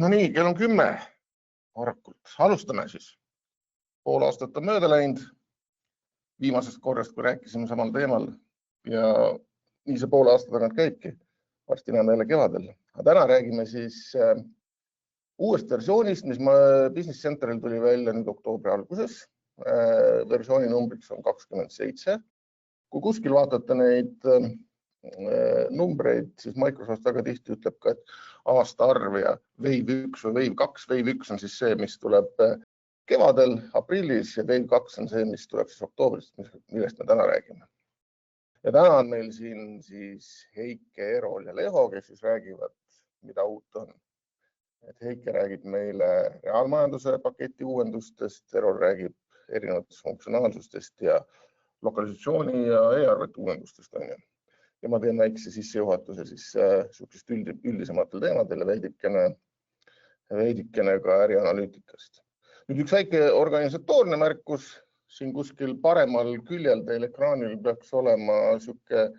No nii, kell on 10 varakult. Alustame siis. Pool aastat on mööda läinud viimasest korrast, kui rääkisime samal teemal ja nii see poole aasta tagant käibki. Varsti näeme jälle kevadel. Aga täna räägime siis uuest versioonist, mis Business Centeril tuli välja nüüd oktoobri alguses. Versiooni numbriks on 27. Kui kuskil vaatate neid numbreid, siis Microsoft väga tihti ütleb ka, et aastaarv ja Wave 1 või Wave 2. Wave 1 on siis see, mis tuleb kevadel, aprillis ja Wave 2 on see, mis tuleb siis oktoobris, millest me täna räägime. Ja täna on meil siin siis Heike, Erol ja Leho, kes siis räägivad, mida uut on. Et Heike räägib meile reaalmajanduse paketi uuendustest, Erol räägib erinevatest funktsionaalsustest ja lokalisatsiooni ja e-arvete uuendustest. Ja ma teen väikse sissejuhatuse siis sihukest üldisematele teemadele veidikene ka ärianalüütikast. Nüüd üks väike organisatoorne märkus. Siin kuskil paremal küljel teil ekraanil peaks olema sihuke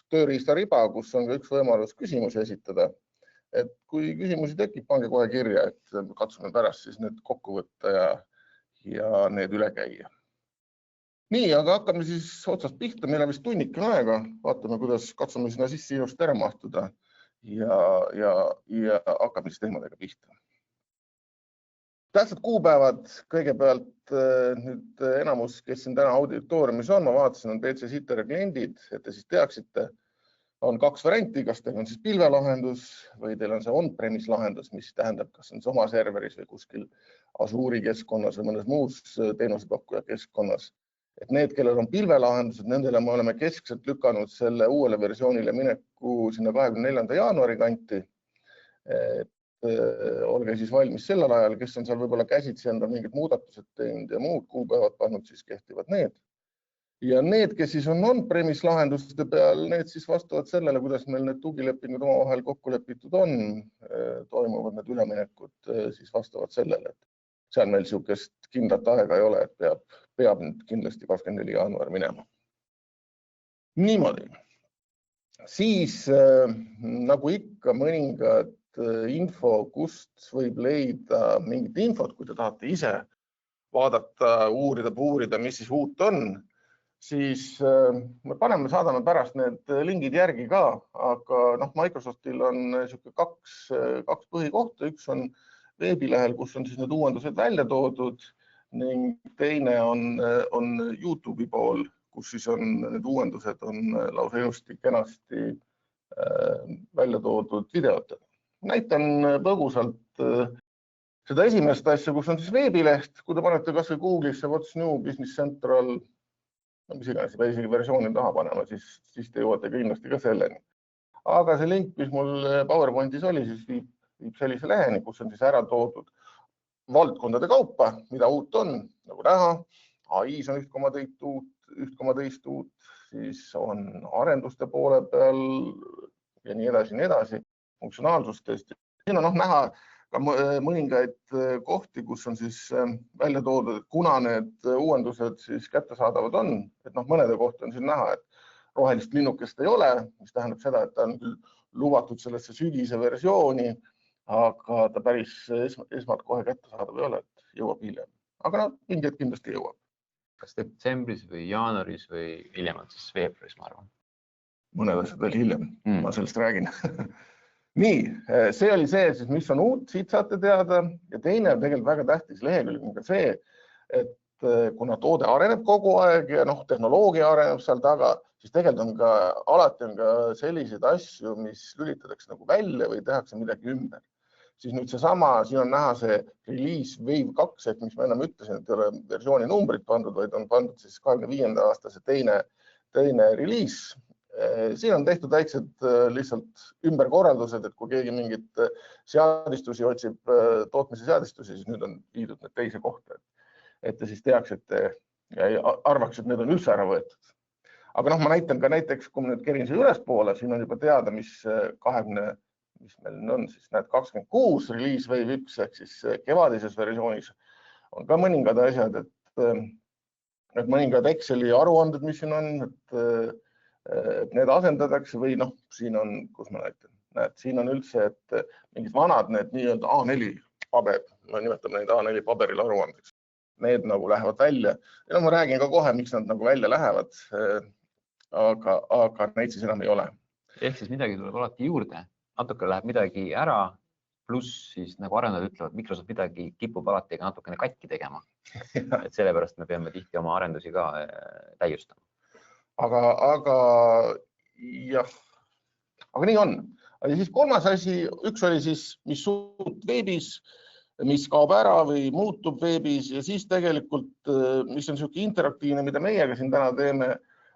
tööriistariba, kus on ka üks võimalus küsimusi esitada. Et kui küsimusi tekib, pange kohe kirja, et katsume pärast siis need kokku võtta ja need üle käia. Nii, aga hakkame siis otsast pihta. Meil on vist tunnikin aega. Vaatame, kuidas katsume sinna sisse ilusti ära mahtuda ja hakkame siis teemadega pihta. Tähtsad kuupäevad kõigepealt nüüd enamus, kes siin täna auditooriumis on, ma vaatasin, on BC Sitter kliendid, et te siis teaksite, on kaks varianti, kas teil on siis pilvelahendus või teil on see on-premise lahendus, mis tähendab, kas on oma serveris või kuskil Azure'i keskkonnas või mõnes muus teenusepakkuja keskkonnas. Et need, kellel on pilvelahendused, nendele me oleme keskselt lükanud selle uuele versioonile mineku sinna 24. jaanuari kanti. Olge siis valmis sellel ajal, kes on seal võib-olla käsitsi enda mingid muudatused teinud ja muud kuupäevad pannud, siis kehtivad need. Ja need, kes siis on on-premise lahenduste peal, need siis vastavad sellele, kuidas meil need tugilepingud omavahel kokku lepitud on, toimuvad need üleminekud siis vastavad sellele, et seal meil sihukest kindlat aega ei ole, et peab nüüd kindlasti 24. jaanuar minema. Niimoodi. Siis nagu ikka mõningad info, kust võib leida mingit infot, kui te tahate ise vaadata, uurida, mis siis uut on, siis me saadame pärast need lingid järgi ka, aga Microsoftil on kaks põhikohta, üks on veebilehel, kus on siis need uuendused välja toodud ning teine on YouTube'i pool, kus siis on need uuendused on lausa ilusti kenasti välja toodud videotega. Näitan põgusalt seda esimest asja, kus on siis veebileht, kui te panete kas või Google'isse What's New Business Central, mis iganes isegi versiooni taha panema, siis te jõuate kindlasti ka selleni. Aga see link, mis mul PowerPointis oli, siis viib sellise leheni, kus on siis ära toodud valdkondade kaupa, mida uut on, nagu näha. AI-s on 1,2 uut, siis on arenduste poole peal ja nii edasi, funktsionaalsustest. Siin on näha ka mõningaid kohti, kus on siis välja toodud, et kuna need uuendused siis kättesaadavad on, et mõnede kohta on siin näha, et rohelist linnukest ei ole, mis tähendab seda, et ta on küll lubatud sellesse sügise versiooni, aga ta päris esmalt kohe kättesaadav ei ole, et jõuab hiljem. Aga mingid kindlasti jõuab. Kas detsembris või jaanuaris või hiljemalt siis veebruaris, ma arvan? Mõned asjad veel hiljem, ma sellest räägin. Nii, see oli see, mis on uut, siit saate teada. Ja teine on tegelikult väga tähtis lehekülg on ka see, et kuna toode areneb kogu aeg ja tehnoloogia areneb seal taga, siis tegelikult alati on ka selliseid asju, mis lülitatakse nagu välja või tehakse midagi ümber. Siis nüüd seesama, siin on näha see release Wave 2, et mis ma enam ütlesin, et ei ole versiooni numbrit pandud, vaid on pandud siis 25. aasta see teine release. Siin on tehtud väiksed lihtsalt ümberkorraldused, et kui keegi mingit seadistusi otsib, tootmise seadistusi, siis nüüd on viidud need teise kohta. Et te siis teaksite ja arvaks, et need on üldse ära võetud. Aga ma näitan ka näiteks, kui ma nüüd kerin siia ülespoole, siin on juba teada, mis meil on, siis näed 26 release Wave 1, ehk siis kevadises versioonis on ka mõningad asjad, et mõningad Exceli aruanded, mis siin on, et need asendatakse või siin on, kus ma näitan, näed, siin on üldse, et mingid vanad need nii-öelda A4 paber, ma nimetan neid A4 paberil aruandeks. Need nagu lähevad välja. Ja ma räägin ka kohe, miks nad nagu välja lähevad, aga neid siis enam ei ole. Ehk siis midagi tuleb alati juurde, natuke läheb midagi ära, pluss siis nagu arendajad ütlevad, Microsoft midagi kipub alati natukene katki tegema. Et sellepärast me peame tihti oma arendusi ka täiustama. Aga jah, aga nii on. Ja siis kolmas asi, üks oli siis, mis suut veebis, mis kaob ära või muutub veebis ja siis tegelikult, mis on selline interaktiivne, mida meiega siin täna teeme,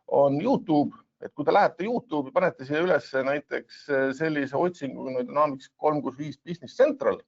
on YouTube. Et kui te lähete YouTube'i, panete siia üles näiteks sellise otsingu Dynamics 365 Business Central,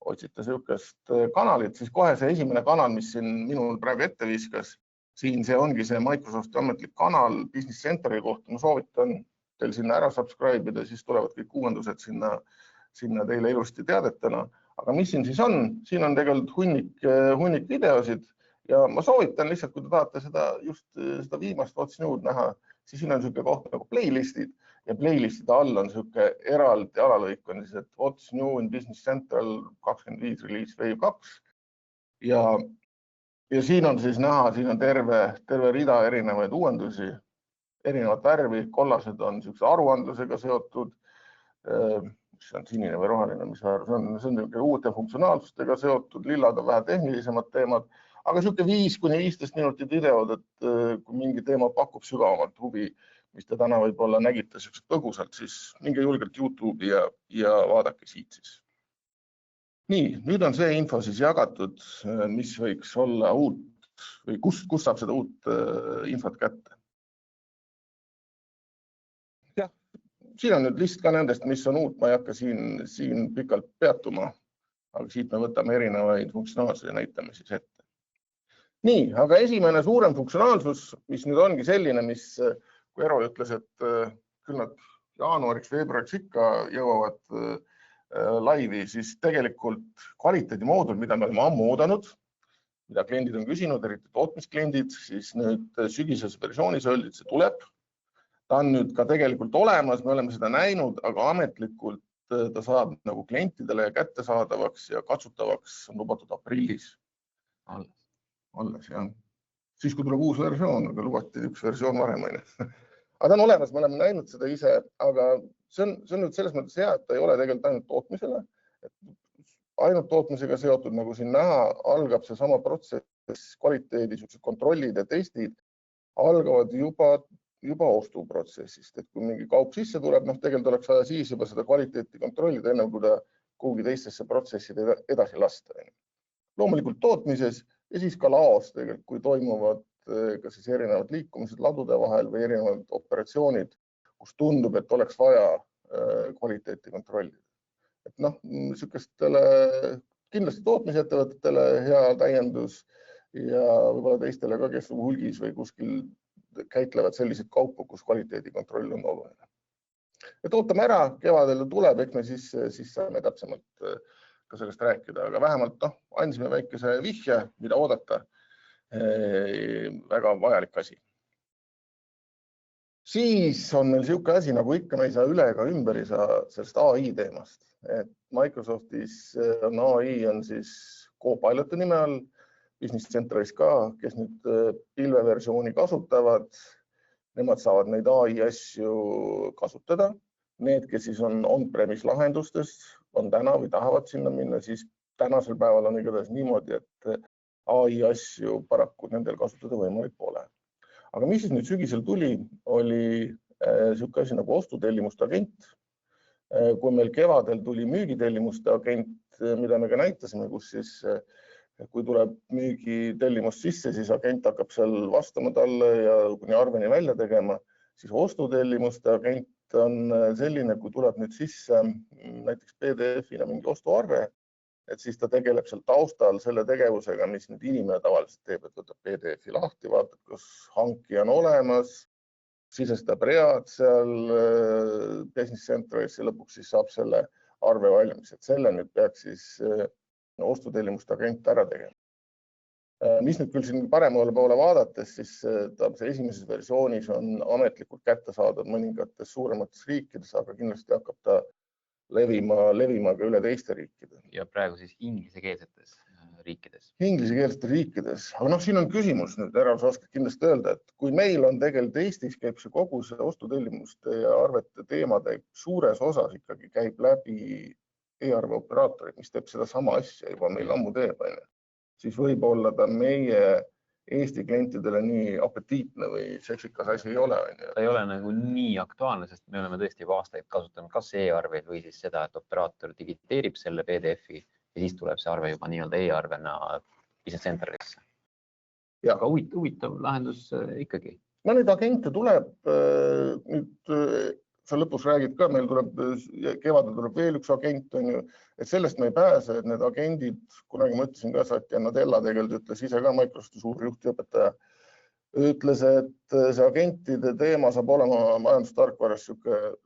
otsite sellist kanalit, siis kohe see esimene kanal, mis siin minul praegu ette viskas, siin see ongi see Microsofti ametlik kanal Business Centrali kohta. Ma soovitan teil sinna ära subscribe ida, siis tulevad kõik uuendused sinna teile ilusti teadetena. Aga mis siin siis on? Siin on tegelikult hunnik videosid ja ma soovitan lihtsalt, kui te tahate seda viimast What's New näha, siis siin on selline koht nagu playlistid ja playlistide all on selline eraldi alalõik on siis, et What's New in Business Central 25 Release Wave 2 ja siin on siis näha, siin on terve rida erinevaid uuendusi, erinevat värvi, kollased on selline aruandlusega seotud, mis on sinine või roheline, mis väärus on, see on uute funktsionaalsustega seotud, lillad on vähe tehnilisemad teemad, aga selline 5-15 minutit videod, et kui mingi teema pakub sügavamat huvi, mis te täna võib-olla nägite põgusalt, siis minge julgelt YouTube'i ja vaadake siit siis. Nii, nüüd on see info siis jagatud, mis võiks olla uut või kust saab seda uut infot kätte. Jah, siin on nüüd list ka nendest, mis on uut, ma ei hakka siin pikalt peatuma, aga siit me võtame erinevaid funktsionaalsusi ja näitame siis ette. Nii, aga esimene suurem funktsionaalsus, mis nüüd ongi selline, mis kui Ero ütles, et küll nad jaanuariks, veebruariks ikka jõuavad laivi, siis tegelikult kvaliteedimoodul, mida me oleme ammu oodanud, mida kliendid on küsinud, eriti tootmiskliendid, siis nüüd sügises versioonis öeldi, et see tuleb. Ta on nüüd ka tegelikult olemas, me oleme seda näinud, aga ametlikult ta saab nagu klientidele kättesaadavaks ja katsutavaks on lubatud aprillis. Alles, jah. Siis, kui tuleb uus versioon, aga lubati üks versioon varem. Aga ta on olemas, me oleme näinud seda ise, aga see on nüüd selles mõttes hea, et ta ei ole tegelikult ainult tootmisele. Ainult tootmisega seotud, nagu siin näha, algab see sama protsess, kvaliteedi, kontrollid ja testid algavad juba ostuprotsessist. Et kui mingi kaup sisse tuleb, tegelikult oleks vaja siis juba seda kvaliteeti kontrollida, enne kui ta kuhugi teistesse protsesside edasi lasta. Loomulikult tootmises ja siis ka laos, kui toimuvad ka siis erinevad liikumised ladude vahel või erinevad operatsioonid, kus tundub, et oleks vaja kvaliteeti kontrollida. Et noh, niisugustele kindlasti tootmisettevõtetele hea täiendus ja võib-olla teistele ka, kes hulgis või kuskil käitlevad selliseid kaupu, kus kvaliteedikontroll on oluline. Et ootame ära, kevadel tuleb, eks me siis saame täpsemalt ka sellest rääkida, aga vähemalt andsime väikese vihje, mida oodata. Väga vajalik asi. Siis on meil selline asi, nagu ikka me ei saa üle ega ümber, ei saa sellest AI teemast. Et Microsoftis on AI on siis Copiloti nime all, Business Centralis ka, kes nüüd pilveversiooni kasutavad, nemad saavad neid AI asju kasutada. Need, kes siis on on-premise lahendustest, on täna või tahavad sinna minna, siis tänasel päeval on igatahes niimoodi, et AI asju paraku nendel kasutada võimalik pole. Aga mis siis nüüd sügisel tuli, oli selline asi nagu ostutellimuste agent. Kui meil kevadel tuli müügitellimuste agent, mida me ka näitasime, kus siis kui tuleb müügitellimus sisse, siis agent hakkab seal vastama talle ja kuni arveni välja tegema, siis ostutellimuste agent on selline, kui tuleb nüüd sisse näiteks PDF-ina mingi ostuarve, et siis ta tegeleb seal taustal selle tegevusega, mis nüüd inimene tavaliselt teeb, et võtab PDF-i lahti, vaatab, kas hanki on olemas, sisestab read seal Business Centralis ja lõpuks siis saab selle arve valmis, et selle nüüd peaks siis ostutellimuste agent ära tegema. Mis nüüd küll siin paremale poole vaadates, siis see esimeses versioonis on ametlikult kätte saadud mõningates suuremates riikides, aga kindlasti hakkab ta levima ka üle teiste riikide. Ja praegu siis inglisekeelsetes riikides. Inglisekeelsetes riikides. Aga siin on küsimus nüüd, ära sa oskad kindlasti öelda, et kui meil on tegelikult Eestis käib see kogu see ostutellimuste ja arvete teemade suures osas ikkagi käib läbi e-arve operaatorid, mis teeb seda sama asja juba meil ammu teeb, siis võib-olla ta meie Eesti klientidele nii apetiitne või seksikas asi ei ole. Ta ei ole nagu nii aktuaalne, sest me oleme tõesti juba aastaid kasutanud kas e-arveid või siis seda, et operaator digiteerib selle PDF-i ja siis tuleb see arve juba nii-öelda e-arvena Business Centralisse. Aga huvitav lahendus ikkagi. No neid agente tuleb, nüüd sa lõpus räägid ka, meil tuleb kevadel tuleb veel üks agent, et sellest me ei pääse, et need agendid, kunagi ma ütlesin ka, Satya Nadella tegelikult ütles ise ka Microsofti suur juhtiõpetaja, ütles, et see agentide teema saab olema majandustarkvaras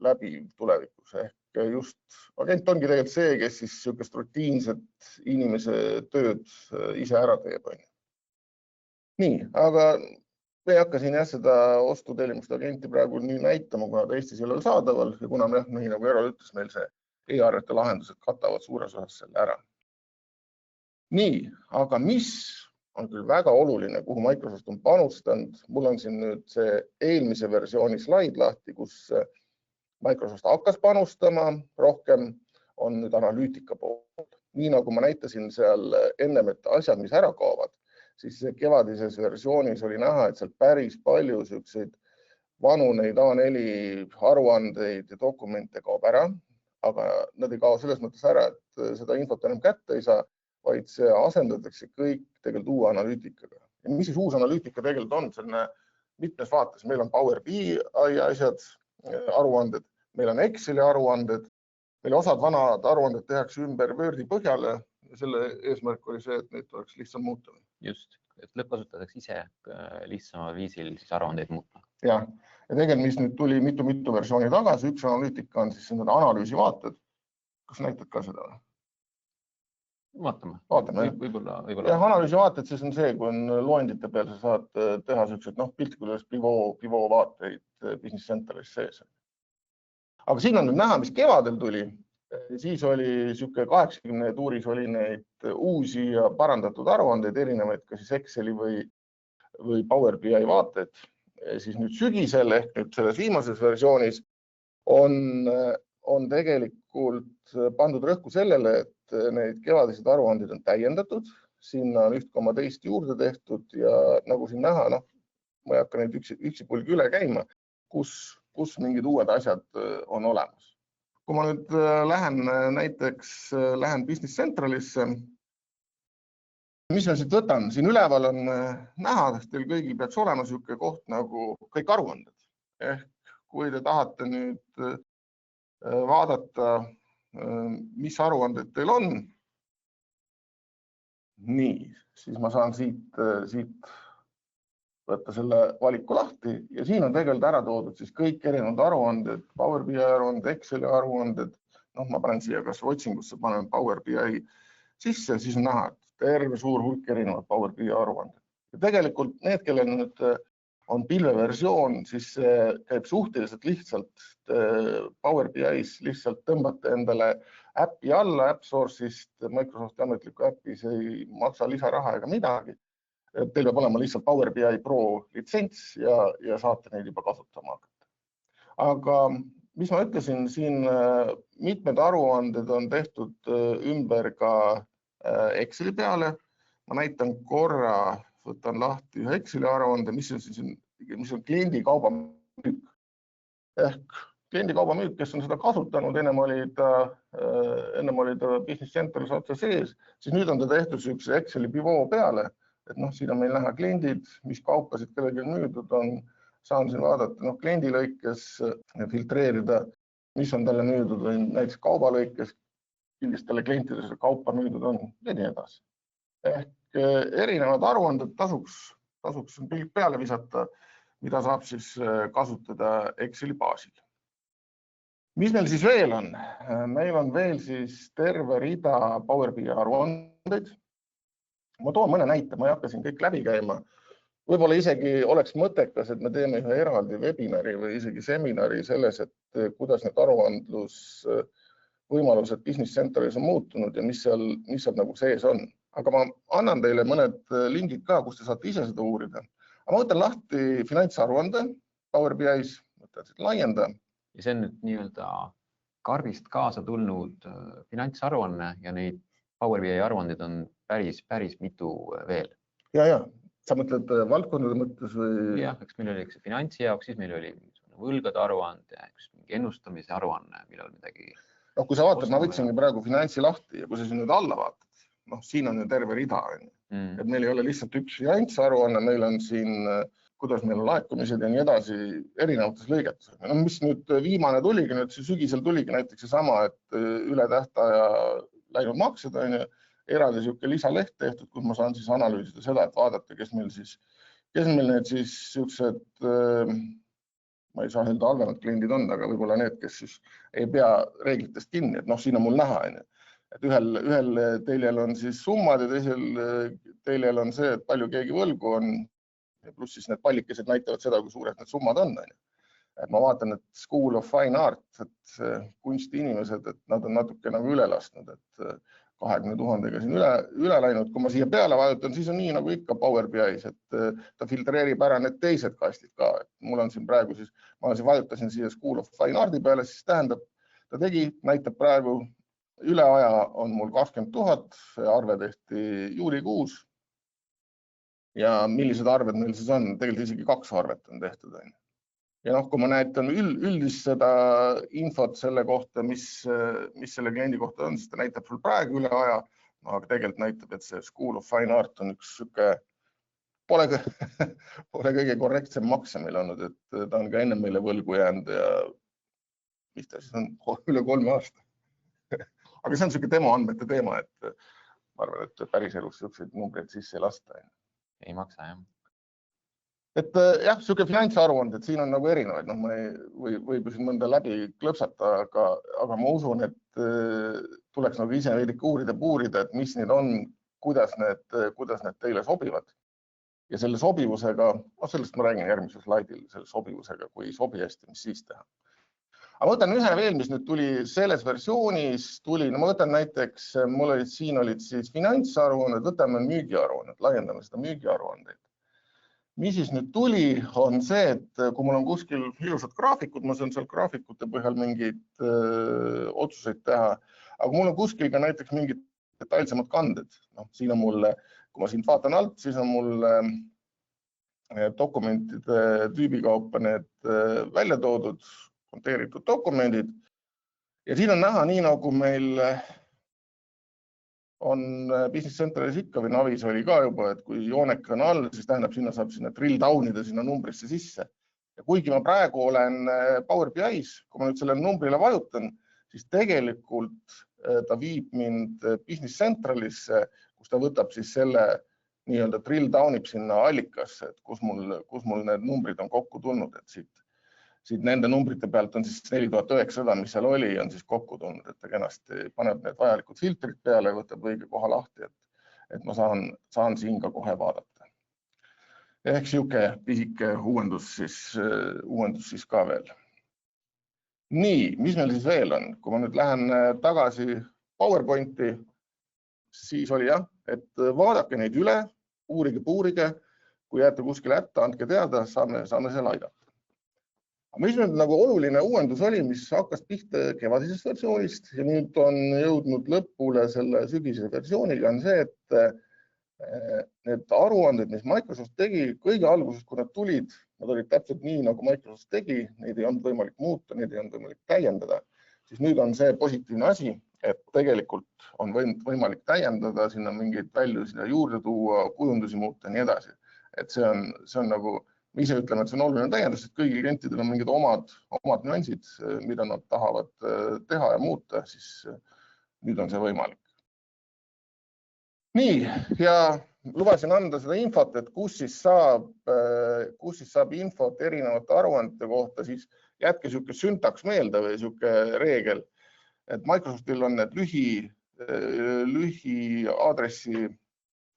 läbi tulevikus. Ehk just agent ongi tegelikult see, kes siis sükest rutiinset inimese tööd ise ära teeb. Nii, aga me ei hakka siin seda ostutellimuste agenti praegu nii näitama, kuna ta Eestis ei ole saadaval ja kuna nii nagu Erol ütles, meil see e-arvete lahendused katavad suures osas selle ära. Nii, aga mis on küll väga oluline, kuhu Microsoft on panustanud, mul on siin nüüd see eelmise versiooni slaid lahti, kus Microsoft hakkas panustama rohkem, on nüüd analüütika pool. Nii nagu ma näitasin seal ennem, et asjad, mis ära kaovad, siis kevadises versioonis oli näha, et seal päris palju selliseid vanu neid A4 aruandeid ja dokumente kaob ära, aga nad ei kao selles mõttes ära, et seda infot enam kätte ei saa, vaid see asendatakse kõik tegelikult uue analüütikaga. Ja mis siis uus analüütika tegelikult on? Selline mitmes vaates. Meil on Power BI asjad, aruanded, meil on Exceli aruanded, meil osad vanad aruanded tehakse ümber Wordi põhjale ja selle eesmärk oli see, et neid tuleks lihtsam muuta. Just, et lõppkasutajaks ise lihtsamal viisil siis aruandeid muuta. Ja tegelikult, mis nüüd tuli mitu versiooni tagasi, üks analüütika on siis need analüüsivaated. Kas näitad ka seda? Vaatame. Võib-olla. Ja analüüsivaated siis on see, kui on loendite peal, sa saad teha sellised piltikudes pivoo vaateid Business Centralis sees. Aga siin on nüüd näha, mis kevadel tuli. Siis oli 80 tuuris oli neid uusi ja parandatud aruandeid, erinevaid ka siis Exceli või Power BI vaated. Siis nüüd sügisel ehk nüüd selles viimases versioonis on tegelikult pandud rõhku sellele, et neid kevadised aruanded on täiendatud. Sinna on 1,2 juurde tehtud ja nagu siin näha, ma ei hakka neid üksipulgi üle käima, kus mingid uued asjad on olemas. Kui ma nüüd lähen Business Centralisse, mis ma siit võtan? Siin üleval on näha, teil kõigil peaks olema selline koht nagu kõik aruanded. Ehk kui te tahate nüüd vaadata, mis aruanded teil on, nii, siis ma saan siit võtta selle valiku lahti ja siin on tegelikult ära toodud siis kõik erinevad aruanded, Power BI aruanded, Exceli aruanded, ma panen siia kas otsingusse, panen Power BI sisse, siis on näha, et terve suur hulk erinevad Power BI aruanded. Ja tegelikult need, kellel nüüd on pilveversioon, siis käib suhteliselt lihtsalt Power BI-s lihtsalt tõmbate endale äppi alla, AppSource'ist, Microsofti ametliku äppi, see ei maksa lisaraha ega midagi. Teil peab olema lihtsalt Power BI Pro litsents ja saate neid juba kasutama hakata. Aga mis ma ütlesin, siin mitmed aruanded on tehtud ümber ka Exceli peale. Ma näitan korra, võtan lahti ühe Exceli aruande, mis on kliendi kaubamüük. Ehk kliendi kaubamüük, kes on seda kasutanud, ennem oli ta Business Centralis otse sees, siis nüüd on ta tehtud sellise Exceli pivoo peale. Et siin on meil näha kliendid, mis kaupasid kellelgi müüdud on, saan siin vaadata kliendi lõikes filtreerida, mis on talle müüdud või näiteks kauba lõikes, millistele klientidele see kaupa müüdud on ja nii edasi. Ehk erinevad aruanded tasuks pilk peale visata, mida saab siis kasutada Exceli baasil. Mis meil siis veel on? Meil on veel siis terve rida Power BI aruandeid. Ma toon mõne näite, ma ei hakka siin kõik läbi käima. Võib-olla isegi oleks mõttekas, et me teeme ühe eraldi webinari või isegi seminari selles, et kuidas need aruandlusvõimalused Business Centeris on muutunud ja mis seal nagu sees on. Aga ma annan teile mõned lingid ka, kus te saate ise seda uurida. Aga ma võtan lahti finantsaruande Power BI-s, võtan siit laienda. Ja see on nüüd nii-öelda karbist kaasa tulnud finantsaruanne ja neid Power BI aruandid on päris mitu veel. Ja. Sa mõtled valdkondade mõttes või? Jah, eks meil oli finantsi jaoks, siis meil oli võlgade aruande, ennustamise aruanne, millal midagi... No, kui sa vaatad, ma võtsingi praegu finantsi lahti ja kui sa siin nüüd alla vaatad, siin on ju terve rida. Et meil ei ole lihtsalt üks finantsaruanne, meil on siin, kuidas meil on laekumised ja nii edasi erinevates lõigetes. Mis nüüd viimane tuligi, nüüd sügisel tuligi näiteks seesama, et üle tähtaja läinud maksed on ju, eraldi siuke lisaleht tehtud, kus ma saan siis analüüsida seda, et vaadata, kes meil need siis siuksed, ma ei saa öelda halvemad kliendid on, aga võib-olla need, kes siis ei pea reeglitest kinni, et siin on mul näha, et ühel teljel on siis summad ja teisel teljel on see, et palju keegi võlgu on, pluss siis need pallikesed näitavad seda, kui suured need summad on. Et ma vaatan, et School of Fine Art, et kunstiinimesed, et nad on natuke nagu üle lasknud, et 20 000-ga siin üle läinud. Kui ma siia peale vajutan, siis on nii nagu ikka Power BI-s, et ta filtreerib ära need teised kastid ka. Et mul on siin praegu siis, ma vajutasin siia School of Fine Arti peale, siis tähendab, ta näitab praegu üle aja on mul 20 000, arve tehti juulikuus. Ja millised arved meil siis on? Tegelikult isegi 2 arvet on tehtud. Ja kui ma näitan üldist seda infot selle kohta, mis selle kliendi kohta on, siis ta näitab sul praegu üle aja, aga tegelikult näitab, et see School of Fine Art on üks süke, pole kõige korrektsem makse meil olnud, et ta on ka enne meile võlgu jäänud ja mis ta siis on üle 3 aasta. Aga see on süke demo andmete teema, et ma arvan, et päris elus selliseid numbreid sisse ei lasta. Ei maksa, jah. Et jah, süke finantsaruand, et siin on nagu erinevaid, võib siin mõnda läbi klõpsata, aga ma usun, et tuleks nagu ise veidike puurida, et mis need on, kuidas need teile sobivad. Ja selle sobivusega, sellest ma räägin järgmisel slaidil, selle sobivusega, kui ei sobi hästi, mis siis teha. Aga ma võtan ühe veel, mis nüüd tuli selles versioonis, ma võtan näiteks, siin olid siis finantsaruanded, võtame müügiaruanded, laiendame seda müügiaruandeid. Mis siis nüüd tuli, on see, et kui mul on kuskil ilusad graafikud, ma saan seal graafikute põhjal mingeid otsuseid teha, aga mul on kuskil ka näiteks mingid detailsemad kanded. Siin on mul, kui ma siin vaatan alt, siis on mul dokumentide tüübikaupa need välja toodud, konteeritud dokumendid. Ja siin on näha nii, nagu meil on Business Centeris ikka või Navis oli ka juba, et kui joonek on all, siis tähendab, sinna saab sinna drill down'ida sinna numbrisse sisse. Ja kuigi ma praegu olen Power BI-s, kui ma nüüd selle numbrile vajutan, siis tegelikult ta viib mind Business Centralisse, kus ta võtab siis selle nii-öelda drill down'ib sinna allikasse, et kus mul need numbrid on kokku tulnud, et siit nende numbrite pealt on siis 4900, mis seal oli, on siis kokku tulnud, et ta kenasti paneb need vajalikud filtrid peale ja võtab õige koha lahti, et ma saan siin ka kohe vaadata. Ehk siuke pisike uuendus siis ka veel. Nii, mis meil siis veel on? Kui ma nüüd lähen tagasi PowerPointi, siis oli jah, et vaadake neid üle, puurige, kui jääte kuskile hätta, andke teada, saame seal aidata. Aga mis nüüd nagu oluline uuendus oli, mis hakkas pihta kevadisest versioonist ja nüüd on jõudnud lõpule selle sügise versiooniga, on see, et need aruanded, mis Microsoft tegi kõige alguses, kui nad tulid täpselt nii, nagu Microsoft tegi, neid ei olnud võimalik muuta, neid ei olnud võimalik täiendada, siis nüüd on see positiivne asi, et tegelikult on võimalik täiendada, sinna mingeid välju sinna juurde tuua, kujundusi muuta ja nii edasi. Et see on nagu, me ise ütleme, et see on oluline täiendus, et kõigil klientidel on mingid omad nüansid, mida nad tahavad teha ja muuta, siis nüüd on see võimalik. Nii, ja lubasin anda seda infot, et kus siis saab infot erinevate aruandete kohta, siis jätke siuke süntaks meelde või siuke reegel, et Microsoftil on need lühi aadressi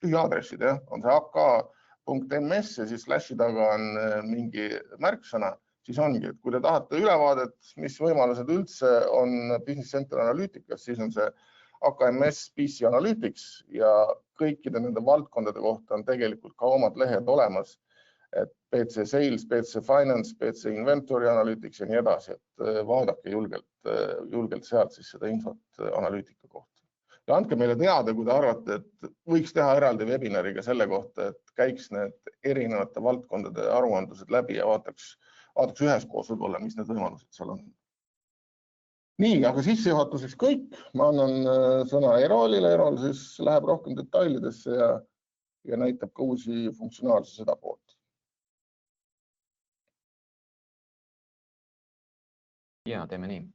tühiaadressid, jah, on see ak.ms ja siis slashi taga on mingi märksõna, siis ongi, et kui te tahate ülevaadet, mis võimalused üldse on Business Center Analyticas, siis on see AKMS PC Analytics ja kõikide nende valdkondade kohta on tegelikult ka omad lehed olemas, et PC Sales, PC Finance, PC Inventory Analytics ja nii edasi, et vaadake julgelt sealt siis seda infot analüütika kohta. Ja andke meile teada, kui te arvate, et võiks teha eraldi webinariga selle kohta, et käiks need erinevate valdkondade aruandlused läbi ja vaataks üheskoos võib-olla, mis need võimalused seal on. Nii, aga sissejuhatuseks kõik. Ma annan sõna Erolile. Erol siis läheb rohkem detailidesse ja näitab ka uusi funktsionaalse seda poolt. Ja, teeme nii.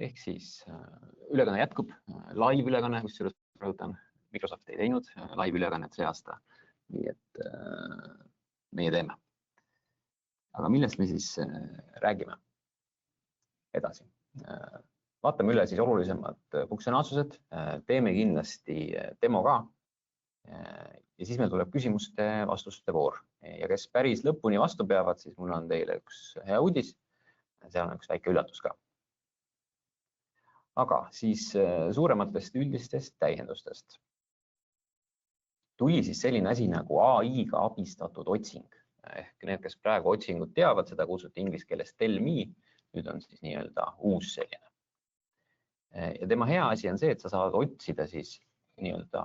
Ehk siis ülekanne jätkub, live ülekanne, kus rõhutan, Microsoft ei teinud live ülekannet see aasta, nii et meie teeme. Aga millest me siis räägime edasi? Vaatame üle siis olulisemad funktsionaalsused, teeme kindlasti demo ka ja siis meil tuleb küsimuste-vastuste voor. Ja kes päris lõpuni vastu peavad, siis mul on teile üks hea uudis, seal on üks väike üllatus ka. Aga siis suurematest üldistest täiendustest. Tuli siis selline asi nagu AI-ga abistatud otsing. Ehk need, kes praegu otsingut teavad, seda kutsuti inglise keeles Tell Me, nüüd on siis nii-öelda uus selline. Ja tema hea asi on see, et sa saad otsida siis nii-öelda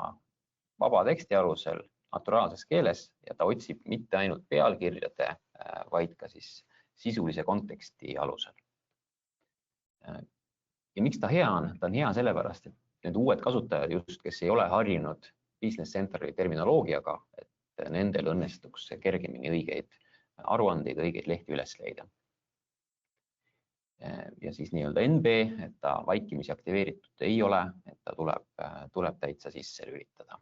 vaba teksti alusel naturaalses keeles ja ta otsib mitte ainult pealkirjade, vaid ka siis sisulise konteksti alusel. Ja miks ta hea on? Ta on hea sellepärast, et need uued kasutajad just, kes ei ole harjunud Business Centeri terminoloogiaga, et nendel õnnestuks kergemini õigeid aruandeid, õigeid lehti üles leida. Ja siis nii-öelda NB, et ta vaikimisi aktiveeritud ei ole, et ta tuleb täitsa sisse lülitada.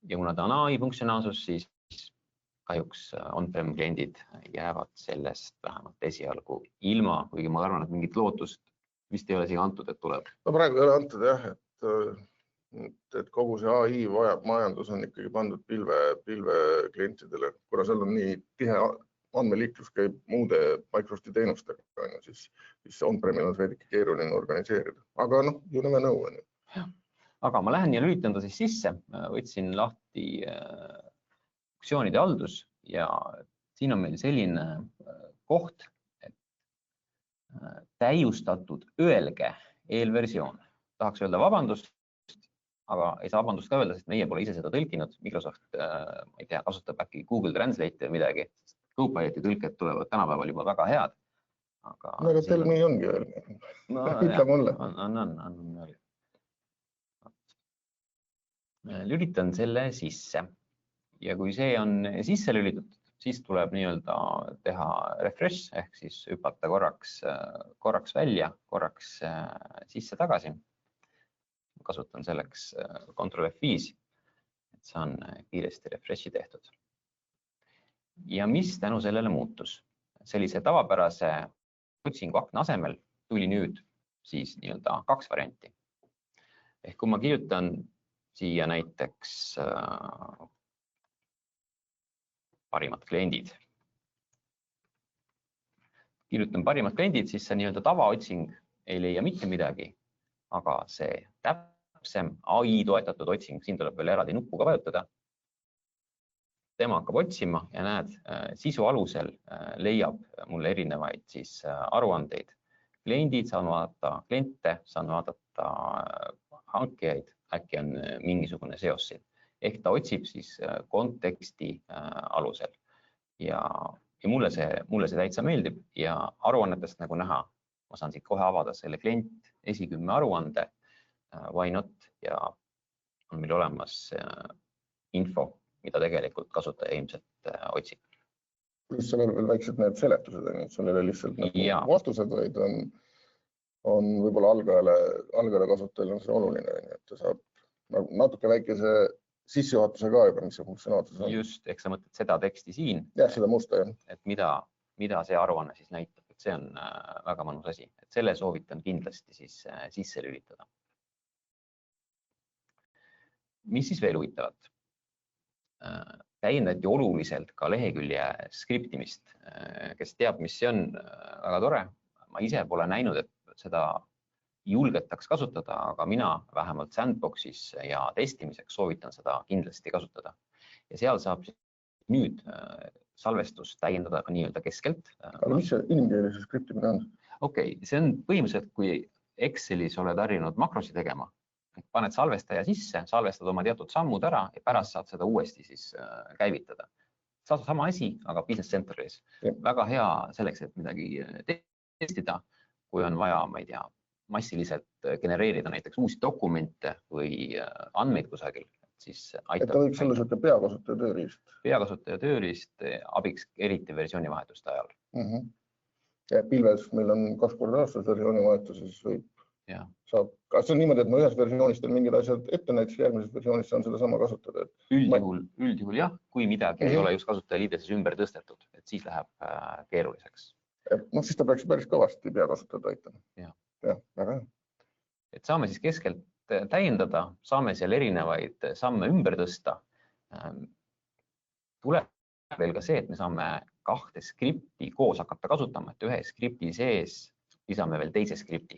Ja kuna ta on AI funktsionaalsus, siis kahjuks on-prem kliendid jäävad sellest vähemalt esialgu ilma, kuigi ma arvan, et mingit lootust vist ei ole siia antud, et tuleb. No praegu ei ole antud jah, et kogu see AI majandus on ikkagi pandud pilve klientidele, kuna seal on nii tihe andmeliiklus käib muude Microsofti teenustega, siis on-premil on veidike keeruline organiseerida. Aga noh, you never know. Aga ma lähen ja lülitan ta siis sisse, võtsin lahti funktsioonide haldus ja siin on meil selline koht, et täiustatud öelge eelversioon. Tahaks öelda vabandust, aga ei saa vabandust ka öelda, sest meie pole ise seda tõlkinud. Microsoft, ma ei tea, kasutab äkki Google Translate või midagi. Copiloti tõlked tulevad tänapäeval juba väga head. Aga teil nii ongi öelge. Ütle mulle. On. Lülitan selle sisse. Ja kui see on sisse lülitatud, siis tuleb nii-öelda teha refresh ehk siis hüpata korraks välja, korraks sisse tagasi. Kasutan selleks Ctrl F5, et saan kiiresti refreshi tehtud. Ja mis tänu sellele muutus? Sellise tavapärase otsingu akna asemel tuli nüüd siis nii-öelda 2 varianti. Ehk kui ma kirjutan siia näiteks parimad kliendid. Kirjutan parimad kliendid, siis see nii-öelda tavaotsing ei leia mitte midagi, aga see täpsem AI toetatud otsing, siin tuleb veel eraldi nuppuga vajutada. Tema hakkab otsima ja näed, sisu alusel leiab mulle erinevaid siis aruandeid. Kliendid saan vaadata, kliente saan vaadata hankijaid, äkki on mingisugune seos siin. Ehk ta otsib siis konteksti alusel ja mulle see täitsa meeldib ja aruannetest nagu näha, ma saan siit kohe avada selle klient esikümme aruande, why not ja on meil olemas info, mida tegelikult kasutaja ilmselt otsib. Pluss seal on veel väiksed need seletused, sul ei ole lihtsalt vastused, vaid on võib-olla algajale kasutajale on see oluline, et ta saab natuke väikese sissejuhatuse ka juba, mis see funktsionaalsus on. Just, ehk sa mõtled seda teksti siin, seda musta, et mida see aruanne siis näitab, et see on väga mõnus asi, et selle soovitan kindlasti siis sisse lülitada. mis siis veel huvitavat? Täiendati oluliselt ka lehekülje skriptimist. Kes teab, mis see on, väga tore. Ma ise pole näinud, et seda julgetaks kasutada, aga mina vähemalt Sandboxis ja testimiseks soovitan seda kindlasti kasutada. Ja seal saab nüüd salvestust täiendada ka nii-öelda keskelt. Aga mis see inimkeelise skriptimine on? Okei, see on põhimõtteliselt, kui Excelis oled harjunud makrosi tegema, paned salvestaja sisse, salvestad oma teatud sammud ära ja pärast saad seda uuesti siis käivitada. Sama asi, aga Business Centralis. Väga hea selleks, et midagi testida, kui on vaja, ma ei tea, massiliselt genereerida näiteks uusi dokumente või andmeid kusagil. Siis aitab. Et ta võiks olla selline peakasutaja tööriist. Peakasutaja tööriist abiks eriti versioonivahetuste ajal. Ja pilves meil on 2 korda aastas versioonivahetuse, siis võib saab. Kas see on niimoodi, et ma ühes versioonis teen mingid asjad ette, näiteks järgmises versioonis saan seda sama kasutada? Üldjuhul jah, kui midagi ei ole just kasutajaliideses ümber tõstetud, et siis läheb keeruliseks. No siis ta peaks päris kõvasti peakasutajad aitama. Ja, väga hea. Et saame siis keskelt täiendada, saame seal erinevaid samme ümber tõsta. Tuleb veel ka see, et me saame 2 skripti koos hakata kasutama, et ühe skripti sees lisame veel teise skripti.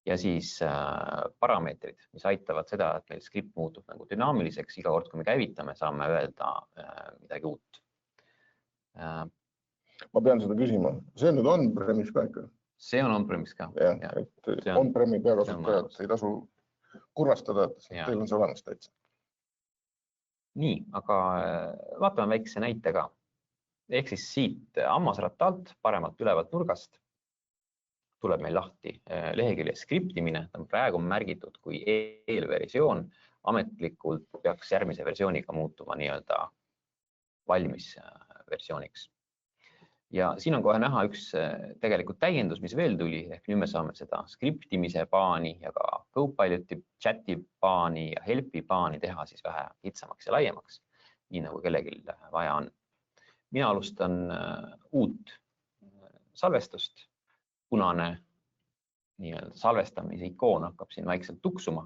Ja siis parameetrid, mis aitavad seda, et meil skript muutub nagu dünaamiliseks. Iga kord, kui me käivitame, saame öelda midagi uut. Ma pean seda küsima. See nüüd on-premis ka ikka? See on on-premis ka. Et on-premi peakasutajad ei tasu kurvastada, et teil on see olemas täitsa. Nii, aga vaatame väikse näite ka. Ehk siis siit hammasratta alt, paremalt ülevalt nurgast tuleb meil lahti lehekülje skriptimine. Ta on praegu märgitud kui eelversioon. Ametlikult peaks järgmise versiooniga muutuma nii-öelda valmis versiooniks. Ja siin on kohe näha üks tegelikult täiendus, mis veel tuli. Ehk nüüd me saame seda skriptimise paani ja ka Copiloti chati paani ja helpi paani teha siis vähe kitsamaks ja laiemaks, nii nagu kellelgi vaja on. Mina alustan uut salvestust. Punane salvestamise ikoon hakkab siin vaikselt tuksuma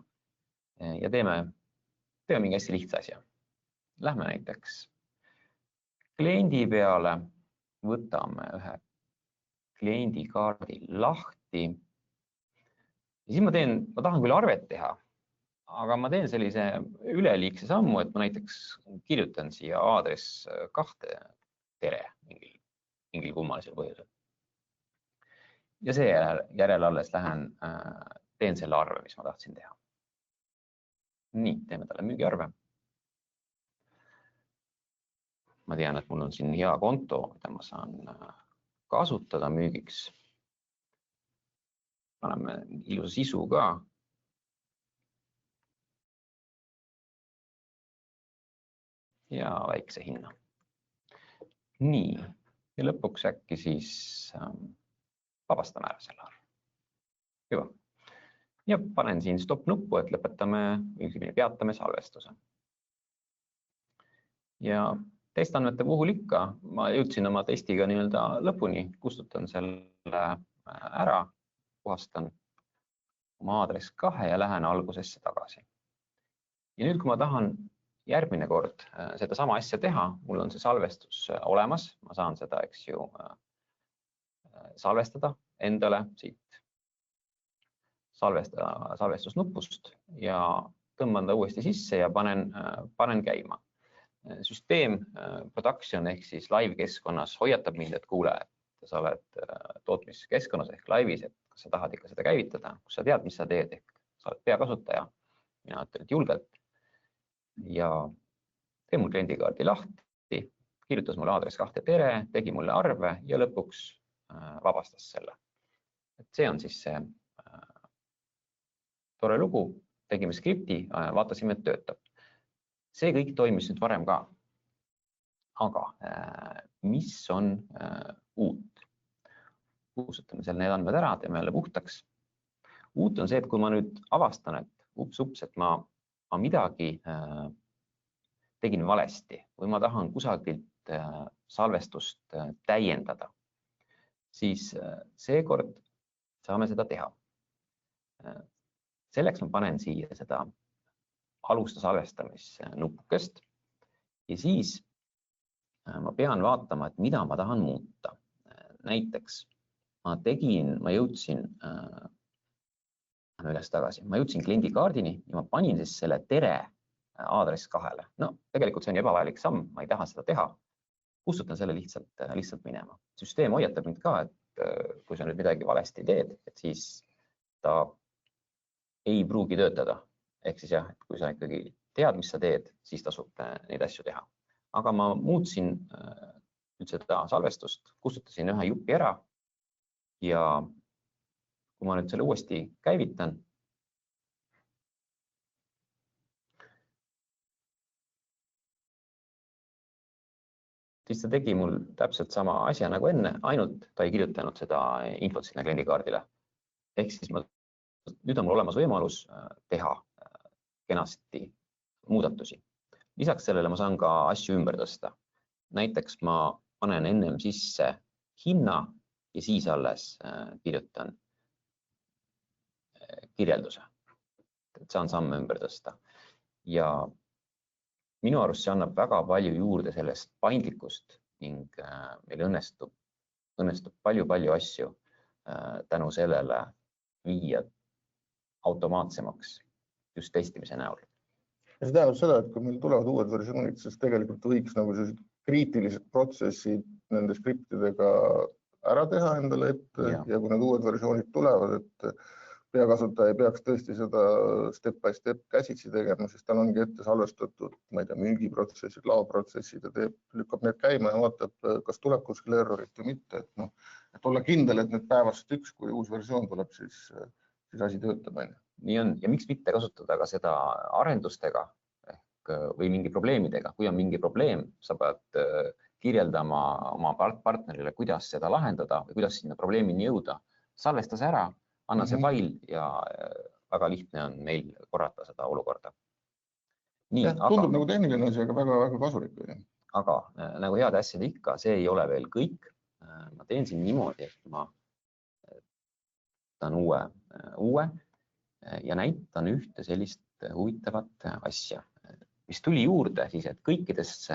ja teeme mingi hästi lihtsa asja. Lähme näiteks kliendi peale, võtame ühe kliendikaardi lahti. Ja siis ma tahan küll arvet teha, aga ma teen sellise üleliigse sammu, et ma näiteks kirjutan siia aadress 2 tere mingil kummalisel põhjusel. Ja see järel alles teen selle arve, mis ma tahtsin teha. Nii, teeme talle müügiarve. Ma tean, et mul on siin hea konto, mida ma saan kasutada müügiks. Paneme ilusa sisu ka. Ja väikse hinna. Nii, ja lõpuks äkki siis vabastame ära selle arve. Hüva. Ja panen siin stop nuppu, et lõpetame, peatame salvestuse. Ja testandmete puhul ikka, ma jõudsin oma testiga nii-öelda lõpuni, kustutan selle ära, puhastan oma aadress 2 ja lähen algusesse tagasi. Ja nüüd, kui ma tahan järgmine kord seda sama asja teha, mul on see salvestus olemas, ma saan seda, eks ju, salvestada endale siit salvestusnupust ja tõmban ta uuesti sisse ja panen käima. Süsteem production ehk siis live keskkonnas hoiatab mind, et kuule, et sa oled tootmiskeskkonnas ehk live'is, et kas sa tahad ikka seda käivitada, kus sa tead, mis sa teed, ehk sa oled peakasutaja, mina ütlen, et julgelt ja tee mul kliendikaardi lahti, kirjutas mulle aadress 2 tere, tegi mulle arve ja lõpuks vabastas selle. Et see on siis see tore lugu, tegime skripti, vaatasime, et töötab. See kõik toimis nüüd varem ka. Aga mis on uut? Kustutame seal need andmed ära, teeme jälle puhtaks. Uut on see, et kui ma nüüd avastan, et et ma midagi tegin valesti või ma tahan kusagilt salvestust täiendada, siis seekord saame seda teha. Selleks ma panen siia seda alusta salvestamisnupukest ja siis ma pean vaatama, et mida ma tahan muuta. Näiteks ma jõudsin kliendikaardini ja ma panin siis selle tere aadress 2. No tegelikult see on ebavajalik samm, ma ei taha seda teha. Kustutan selle lihtsalt minema. Süsteem hoiatab mind ka, et kui sa nüüd midagi valesti teed, et siis ta ei pruugi töötada. Ehk siis jah, et kui sa ikkagi tead, mis sa teed, siis tasub neid asju teha. Aga ma muutsin nüüd seda salvestust, kustutasin ühe jupi ära ja kui ma nüüd selle uuesti käivitan, siis ta tegi mul täpselt sama asja nagu enne, ainult ta ei kirjutanud seda infot sinna kliendikaardile. Ehk siis nüüd on mul olemas võimalus teha kenasti muudatusi. Lisaks sellele ma saan ka asju ümber tõsta. Näiteks ma panen ennem sisse hinna ja siis alles kirjutan kirjelduse. Saan samme ümber tõsta. Ja minu arust see annab väga palju juurde sellest paindlikkust ning meil õnnestub palju asju tänu sellele viia automaatsemaks just testimise näol. Ja see tähendab seda, et kui meil tulevad uued versioonid, siis tegelikult võiks nagu sellised kriitilised protsessid nende skriptidega ära teha endale ette ja kui need uued versioonid tulevad, et peakasutaja ei peaks tõesti seda step by step käsitsi tegema, siis tal ongi ette salvestatud, ma ei tea, müügiprotsessid, laoprotsessid ja lükkab need käima ja vaatab, kas tuleb kuskil errorit või mitte. Et olla kindel, et need päevast üks, kui uus versioon tuleb, siis asi töötab. Nii on ja miks mitte kasutada ka seda arendustega või mingi probleemidega. Kui on mingi probleem, sa pead kirjeldama oma partnerile, kuidas seda lahendada või kuidas sinna probleemini jõuda. Salvesta see ära. Anna see fail ja väga lihtne on meil korrata seda olukorda. Nii, tundub nagu tehniline asi, aga väga kasulik. Aga nagu head asjad ikka, see ei ole veel kõik. Ma teen siin niimoodi, et ma võtan uue ja näitan ühte sellist huvitavat asja, mis tuli juurde siis, et kõikides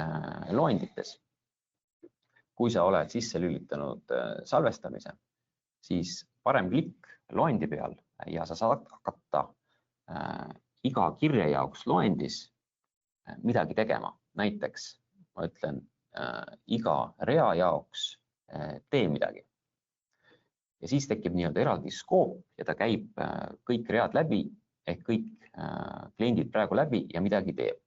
loendites, kui sa oled sisse lülitanud salvestamise, siis parem klikk loendi peal ja sa saad hakata iga kirje jaoks loendis midagi tegema. Näiteks ma ütlen iga rea jaoks tee midagi. Ja siis tekib nii-öelda eraldi skoop ja ta käib kõik read läbi ehk kõik kliendid praegu läbi ja midagi teeb.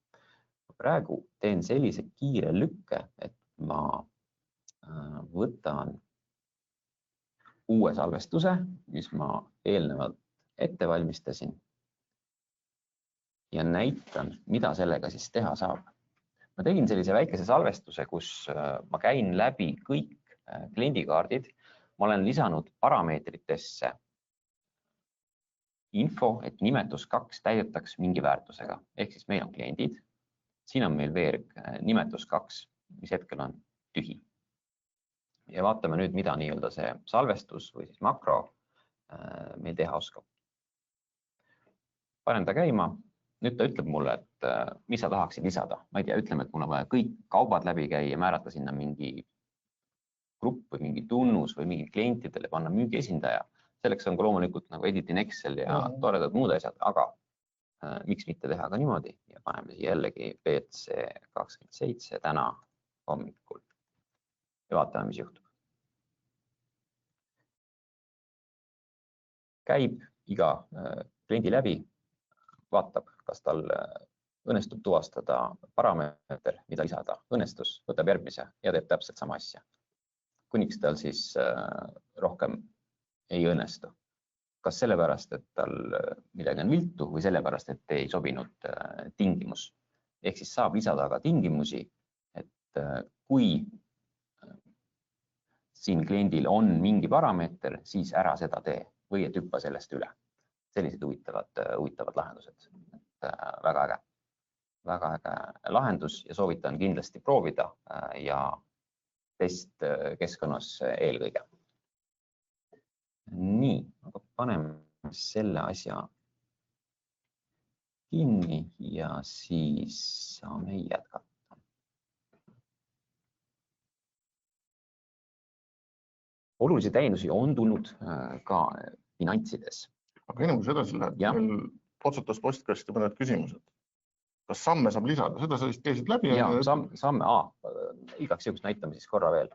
Praegu teen sellise kiire lükke, et ma võtan uue salvestuse, mis ma eelnevalt ette valmistasin ja näitan, mida sellega siis teha saab. Ma tegin sellise väikese salvestuse, kus ma käin läbi kõik kliendikaardid. Ma olen lisanud parameetritesse info, et nimetus 2 täidetaks mingi väärtusega. Ehk siis meil on kliendid. Siin on meil veerg nimetus 2, mis hetkel on tühi. Ja vaatame nüüd, mida nii-öelda see salvestus või siis makro meil teha oskab. Panen ta käima. Nüüd ta ütleb mulle, et mis sa tahaksid lisada. Ma ei tea, ütleme, et mul on vaja kõik kaubad läbi käia, määrata sinna mingi grupp või mingi tunnus või mingi klientidele panna müügiesindaja. Selleks on ka loomulikult nagu edit in Excel ja toredad muud asjad, aga miks mitte teha ka niimoodi ja paneme siia jällegi BC27 täna hommikul. Ja vaatame, mis juhtub. Käib iga kliendi läbi, vaatab, kas tal õnnestub tuvastada parameeter, mida lisada. Õnnestus, võtab järgmise ja teeb täpselt sama asja. Kuniks tal siis rohkem ei õnnestu. Kas sellepärast, et tal midagi on viltu või sellepärast, et ei sobinud tingimus. Ehk siis saab lisada ka tingimusi, et kui siin kliendil on mingi parameeter, siis ära seda tee või et hüppa sellest üle. Sellised huvitavad lahendused. Väga äge lahendus ja soovitan kindlasti proovida ja test keskkonnas eelkõige. Nii, aga paneme selle asja kinni ja siis saame jätkata. Olulisi täiendusi on tulnud ka finantsides. Aga ennem kui edasi lähed, meil otsutas postkasti mõned küsimused. Kas samme saab lisada? Seda sa vist käisid läbi? Ja, samme, igaks juhuks näitame siis korra veel.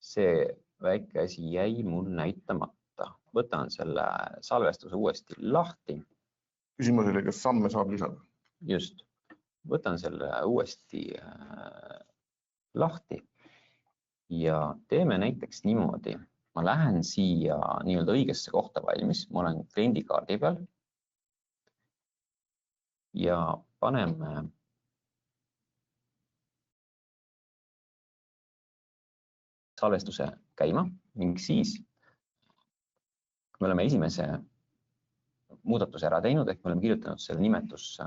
See väike asi jäi mul näitamata. Võtan selle salvestuse uuesti lahti. Küsimus oli, kas samme saab lisada? Just. Võtan selle uuesti lahti. Ja teeme näiteks niimoodi. Ma lähen siia nii-öelda õigesse kohta valmis. Ma olen kliendikaardi peal. Ja paneme salvestuse käima ning siis, kui me oleme esimese muudatuse ära teinud, ehk me oleme kirjutanud selle nimetus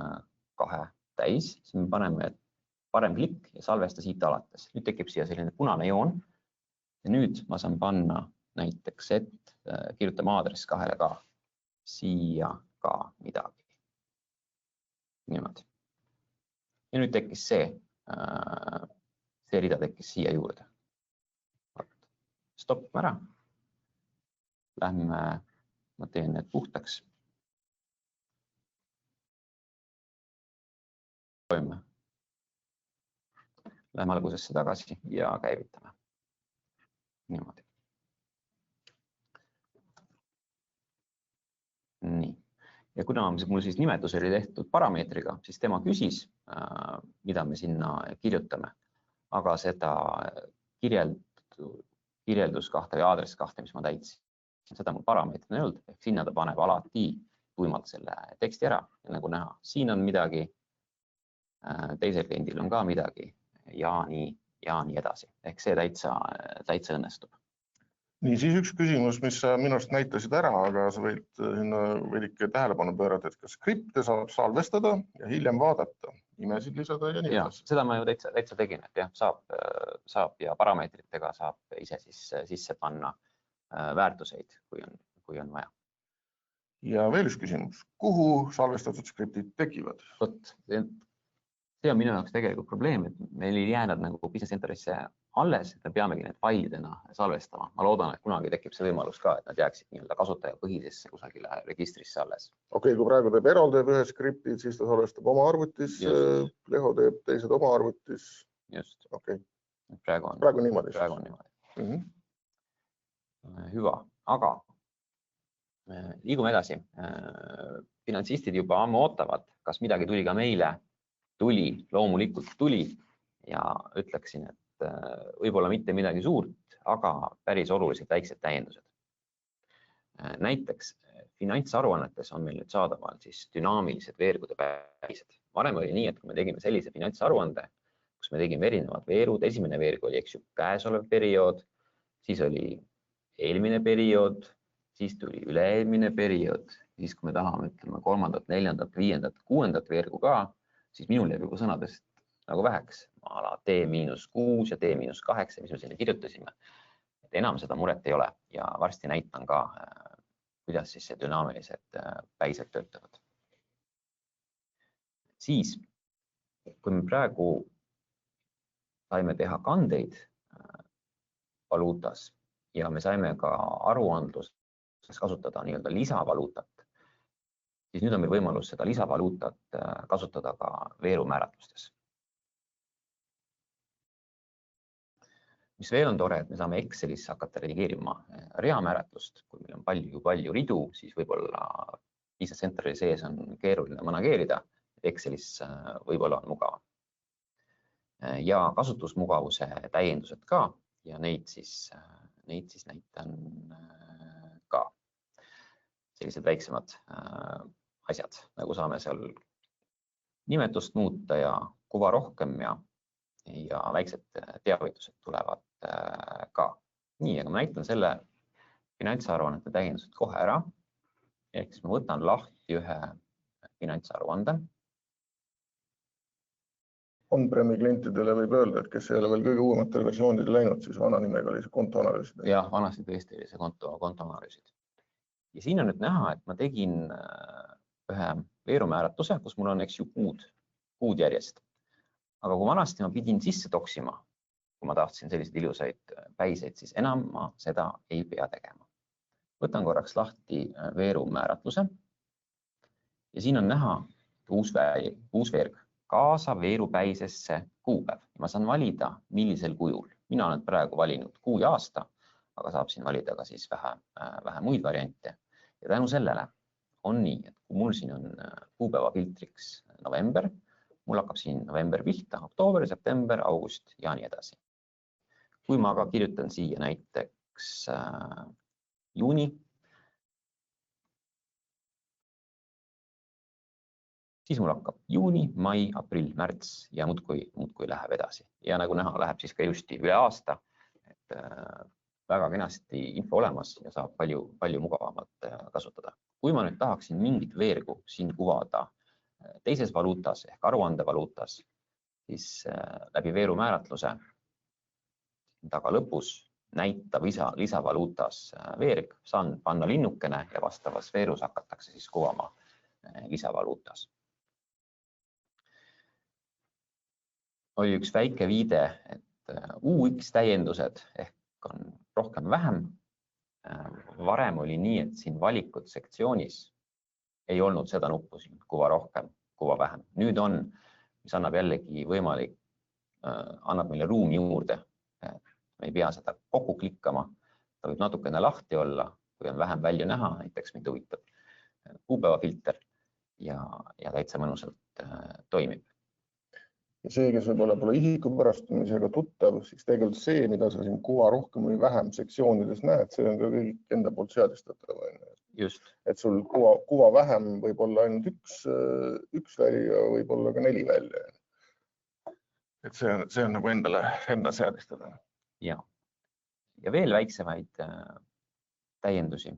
2 täis, siis me paneme parem klikk ja salvesta siit alates. Nüüd tekib siia selline punane joon ja nüüd ma saan panna näiteks, et kirjutame aadress 2 ka, siia ka midagi. Niimoodi. Ja nüüd tekkis see rida tekkis siia juurde. Stoppime ära. Lähme, ma teen need puhtaks. Lähme algusesse tagasi ja käivitame. Niimoodi. Nii. Ja kuna mul siis nimetus oli tehtud parameetriga, siis tema küsis, mida me sinna kirjutame. Aga seda kirjeldus 2 või aadress 2, mis ma täitsin. Seda mul parameetrit ei olnud, ehk sinna ta paneb alati tuimalt selle teksti ära. Ja nagu näha, siin on midagi, teisel kliendil on ka midagi ja nii edasi. Ehk see täitsa õnnestub. Nii, siis üks küsimus, mis sa minust näitasid ära, aga sa võid ikka tähelepanu pöörata, et kas skripte saab salvestada ja hiljem vaadata, imesid lisada ja nii edasi. Seda ma ju täitsa tegin, et jah, saab ja parameetritega saab ise sisse panna väärtuseid, kui on vaja. Ja veel üks küsimus, kuhu salvestatud skriptid tekivad? See on minu jaoks tegelikult probleem, et meil ei jäänud nagu Business Centerisse alles, et me peamegi need failidena salvestama. Ma loodan, et kunagi tekib see võimalus ka, et nad jääksid nii-öelda kasutajapõhisesse kusagile registrisse alles. Okei, kui praegu teeb Erol teeb ühe skripti, siis ta salvestab oma arvutis, Leho teeb teised oma arvutis. Just. Okay. Praegu on niimoodi. Hüva, aga liigume edasi. Finantsistid juba ammu ootavad, kas midagi tuli ka meile. Loomulikult tuli ja ütleksin, et võib-olla mitte midagi suurt, aga päris olulised väiksed täiendused. Näiteks finantsaruannetes on meil nüüd saadaval siis dünaamilised veergude päised. Varem oli nii, et kui me tegime sellise finantsaruande, kus me tegime erinevad veerud, esimene veerg oli käesolev periood, siis oli eelmine periood, siis tuli üle-eelmine periood, siis kui me tahame, ütleme 3., 4., 5., 6. veergu ka, siis minul jääb juba sõnadest nagu väheks. Ala T-6 ja T-8, mis me sinna kirjutasime. Et enam seda muret ei ole ja varsti näitan ka, kuidas siis see dünaamilised päised töötavad. Siis, kui me praegu saime teha kandeid valuutas ja me saime ka aruandluses kasutada nii-öelda lisavaluutat, siis nüüd on meil võimalus seda lisavaluutat kasutada ka veerumääratlustes. Mis veel on tore, et me saame Excelis hakata redigeerima reamääratlust. Kui meil on palju ridu, siis võib-olla Business Centeri sees on keeruline manageerida. Excelis võib-olla on mugav. Ja kasutusmugavuse täiendused ka ja neid siis näitan ka. Sellised väiksemad asjad, nagu saame seal nimetust muuta ja kuva rohkem ja väiksed teavitused tulevad ka. Nii, aga ma näitan selle finantsaruannete täiendused kohe ära. Ehk siis ma võtan lahti ühe finantsaruande. On-premi klientidele võib öelda, et kes ei ole veel kõige uuematele versioonidele läinud, siis vana nimega oli see kontoanalüüsid. Jah, vanasti tõesti oli see kontoanalüüsid. Ja siin on nüüd näha, et ma tegin ühe veerumääratluse, kus mul on, eks ju, kuud järjest. Aga kui vanasti ma pidin sisse toksima, kui ma tahtsin selliseid ilusaid päiseid, siis enam ma seda ei pea tegema. Võtan korraks lahti veerumääratluse ja siin on näha uus veerg, kaasa veerupäisesse kuupäev. Ma saan valida, millisel kujul. Mina olen praegu valinud kuu ja aasta, aga saab siin valida ka siis vähe muid variante. Ja tänu sellele on nii, et kui mul siin on kuupäeva filtriks november, mul hakkab siin november pihta, oktoober, september, august ja nii edasi. Kui ma aga kirjutan siia näiteks juuni, siis mul hakkab juuni, mai, aprill, märts ja muudkui läheb edasi. Ja nagu näha, läheb siis ka ilusti üle aasta, et väga kenasti info olemas ja saab palju mugavamalt kasutada. Kui ma nüüd tahaksin mingit veergu siin kuvada teises valuutas ehk aruandevaluutas, siis läbi veerumääratluse taga lõpus näitab lisavaluutas veerg, saan panna linnukene ja vastavas veerus hakatakse siis kuvama lisavaluutas. Oli üks väike viide, et UX täiendused ehk on rohkem vähem. Varem oli nii, et siin valikud sektsioonis ei olnud seda nuppu siin, kuva rohkem, kuva vähem. Nüüd on, mis annab jällegi annab meile ruumi juurde. Me ei pea seda kokku klikkama, ta võib natukene lahti olla, kui on vähem välja näha, näiteks mind huvitab kuupäevafilter ja täitsa mõnusalt toimib. Ja see, kes võib-olla pole ihikupärastumisega tuttav, siis tegelikult see, mida sa siin kuva rohkem või vähem sektsioonides näed, see on ka kõik enda poolt seadistatav. Just. Et sul kuva vähem võib olla ainult üks väli ja võib olla ka 4 välja. Et see on nagu enda seadistada. Ja veel väiksemaid täiendusi.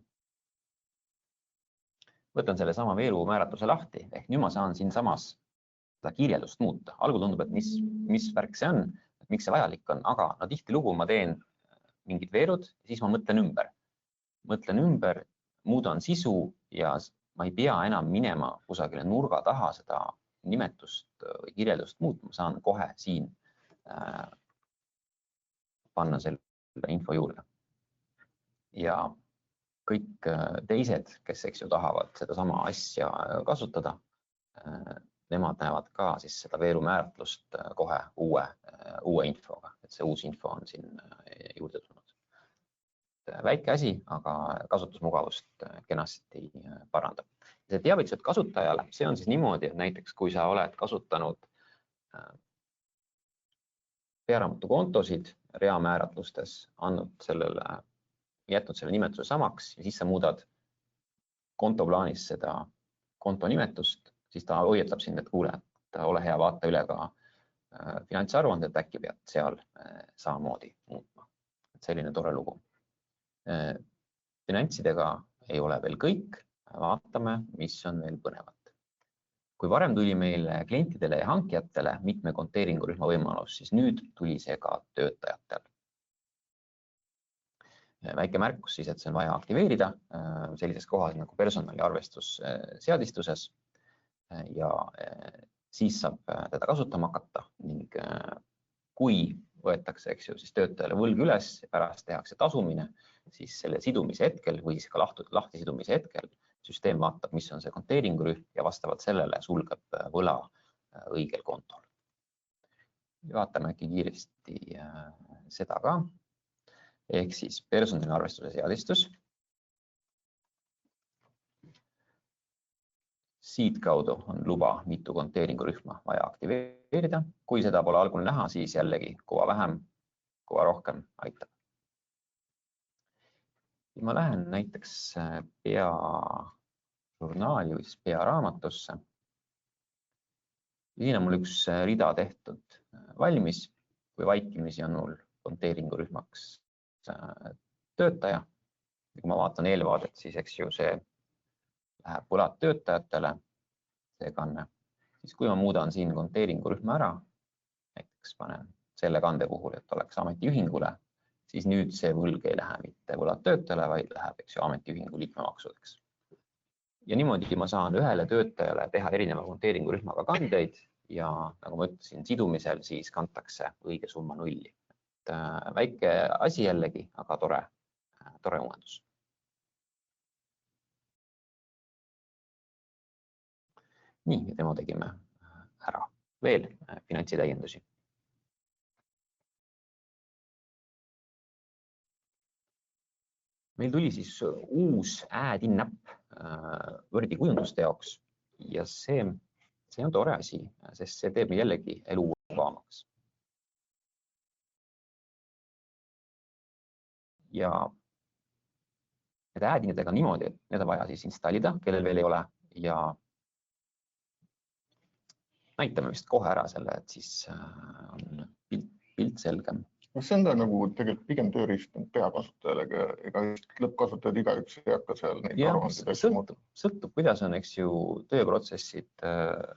Võtan selle sama veerumääratluse lahti, ehk nüüd ma saan siin samas seda kirjeldust muuta. Algul tundub, et mis värk see on, miks see vajalik on, aga tihtilugu ma teen mingid veerud ja siis ma mõtlen ümber, muudan sisu ja ma ei pea enam minema kusagile nurga taha seda nimetust või kirjeldust muutma, saan kohe siin panna selle info juurde. Ja kõik teised, kes tahavad seda sama asja kasutada, nemad näevad ka siis seda veerumääratlust kohe uue infoga, et see uus info on siin juurde tulnud. Väike asi, aga kasutusmugavust kenasti parandab. See teavitused kasutajale, see on siis niimoodi, et näiteks kui sa oled kasutanud pearaamatu kontosid reamääratlustes, jätnud selle nimetuse samaks ja siis sa muudad kontoplaanis seda konto nimetust, siis ta hoiatab sind, et kuule, et ole hea, vaata üle ka finantsaruanded, äkki pead seal samamoodi muutma. Selline tore lugu. Finantsidega ei ole veel kõik, vaatame, mis on veel põnevat. Kui varem tuli meile klientidele ja hankijatele mitme konteeringurühma võimalus, siis nüüd tuli see ka töötajatel. Väike märkus siis, et see on vaja aktiveerida sellises kohas nagu personali arvestus seadistuses ja siis saab teda kasutama hakata ning kui võetakse siis töötajale võlg üles ja pärast tehakse tasumine, siis selle sidumise hetkel või siis ka lahti sidumise hetkel süsteem vaatab, mis on see konteeringurühm ja vastavalt sellele sulgeb võla õigel kontol. Vaatame äkki kiiresti seda ka. Ehk siis personali arvestuse seadistus. Siit kaudu on luba mitu konteeringurühma vaja aktiveerida. Kui seda pole algul näha, siis jällegi kuva vähem, kuva rohkem aitab. Ma lähen näiteks peažurnaali või pearaamatusse. Siin on mul üks rida tehtud valmis, kui vaikimisi on mul konteeringurühmaks töötaja. Kui ma vaatan eelvaadet, siis eks ju see läheb võlad töötajatele, see kanne. Siis kui ma muudan siin konteeringurühma ära, näiteks panen selle kande puhul, et oleks ametiühingule, siis nüüd see võlg ei lähe mitte võlad töötajale, vaid läheb ametiühingu liikmemaksudeks. ja niimoodi ma saan ühele töötajale teha erineva konteeringurühmaga kandeid ja nagu ma ütlesin, sidumisel siis kantakse õige summa nulli. Väike asi jällegi, aga tore uuendus. Nii, ja demo tegime ära. Veel finantsitäiendusi. Meil tuli siis uus add-in näpp Wordi kujunduste jaoks ja see on tore asi, sest see teeb jällegi elu mugavamaks. Ja need add-inidega niimoodi, et need on vaja siis installida, kellel veel ei ole ja näitame vist kohe ära selle, et siis on pilt selgem. See on nagu tegelikult pigem tööriist peakasutajale, ega lõppkasutajad igaüks ei hakka seal neid aruandeid asju muuta. Sõltub, kuidas on, eks ju, tööprotsessid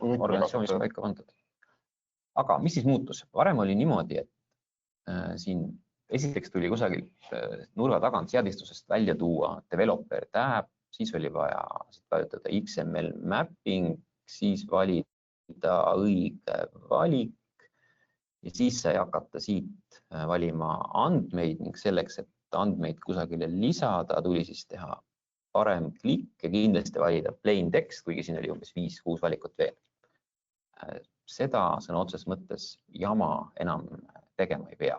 organisatsioonis paika pandud. Aga mis siis muutus? Varem oli niimoodi, et siin esiteks tuli kusagilt nurga tagant seadistusest välja tuua developer tab, siis oli vaja vajutada XML mapping, siis valida õige valik ja siis sai hakata siit valima andmeid ning selleks, et andmeid kusagile lisada, tuli siis teha parem klikk ja kindlasti valida plain text, kuigi siin oli umbes 5-6 valikut veel. Seda sõna otseses mõttes jama enam tegema ei pea.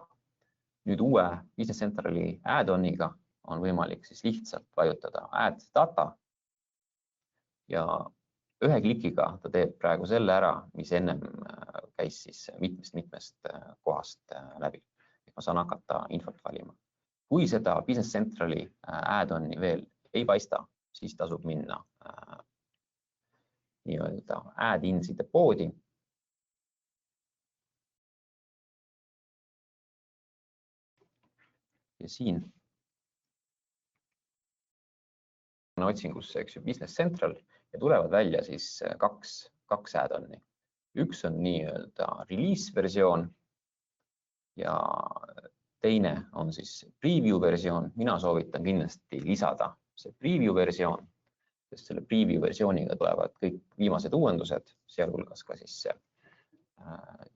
Nüüd uue Business Centrali add-oniga on võimalik siis lihtsalt vajutada add data ja ühe klikiga ta teeb praegu selle ära, mis ennem käis siis mitmest kohast läbi. Ma saan hakata infot valima. Kui seda Business Centrali add-oni veel ei paista, siis tasub minna nii-öelda add-inside poodi. Ja siin on otsingusse, eks ju, Business Central ja tulevad välja siis kaks add-onni. Üks on nii-öelda release versioon ja teine on siis preview versioon. Mina soovitan kindlasti lisada see preview versioon, sest selle preview versiooniga tulevad kõik viimased uuendused, sealhulgas ka siis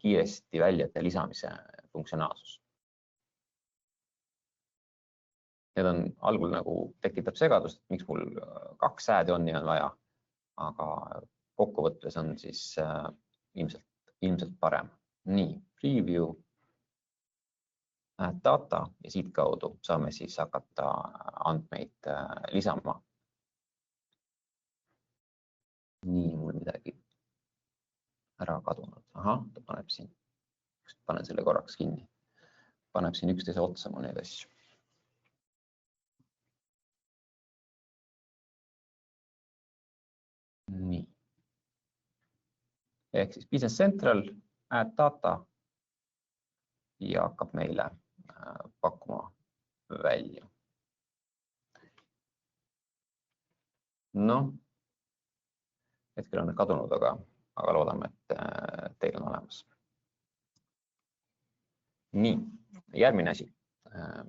kiiresti väljade lisamise funktsionaalsus. Need on algul nagu tekitab segadust, miks mul 2 add-onni on vaja, aga kokkuvõttes on siis ilmselt parem. Nii, preview, add data ja siit kaudu saame siis hakata andmeid lisama. Nii, mul midagi ära kadunud. Ahah, ta paneb siin, panen selle korraks kinni. Paneb siin üksteise otsa mu neid asju. Nii. Ehk siis Business Central, add data ja hakkab meile pakkuma välja. Noh, hetkel on kadunud, aga loodame, et teil on olemas. Nii, järgmine asi.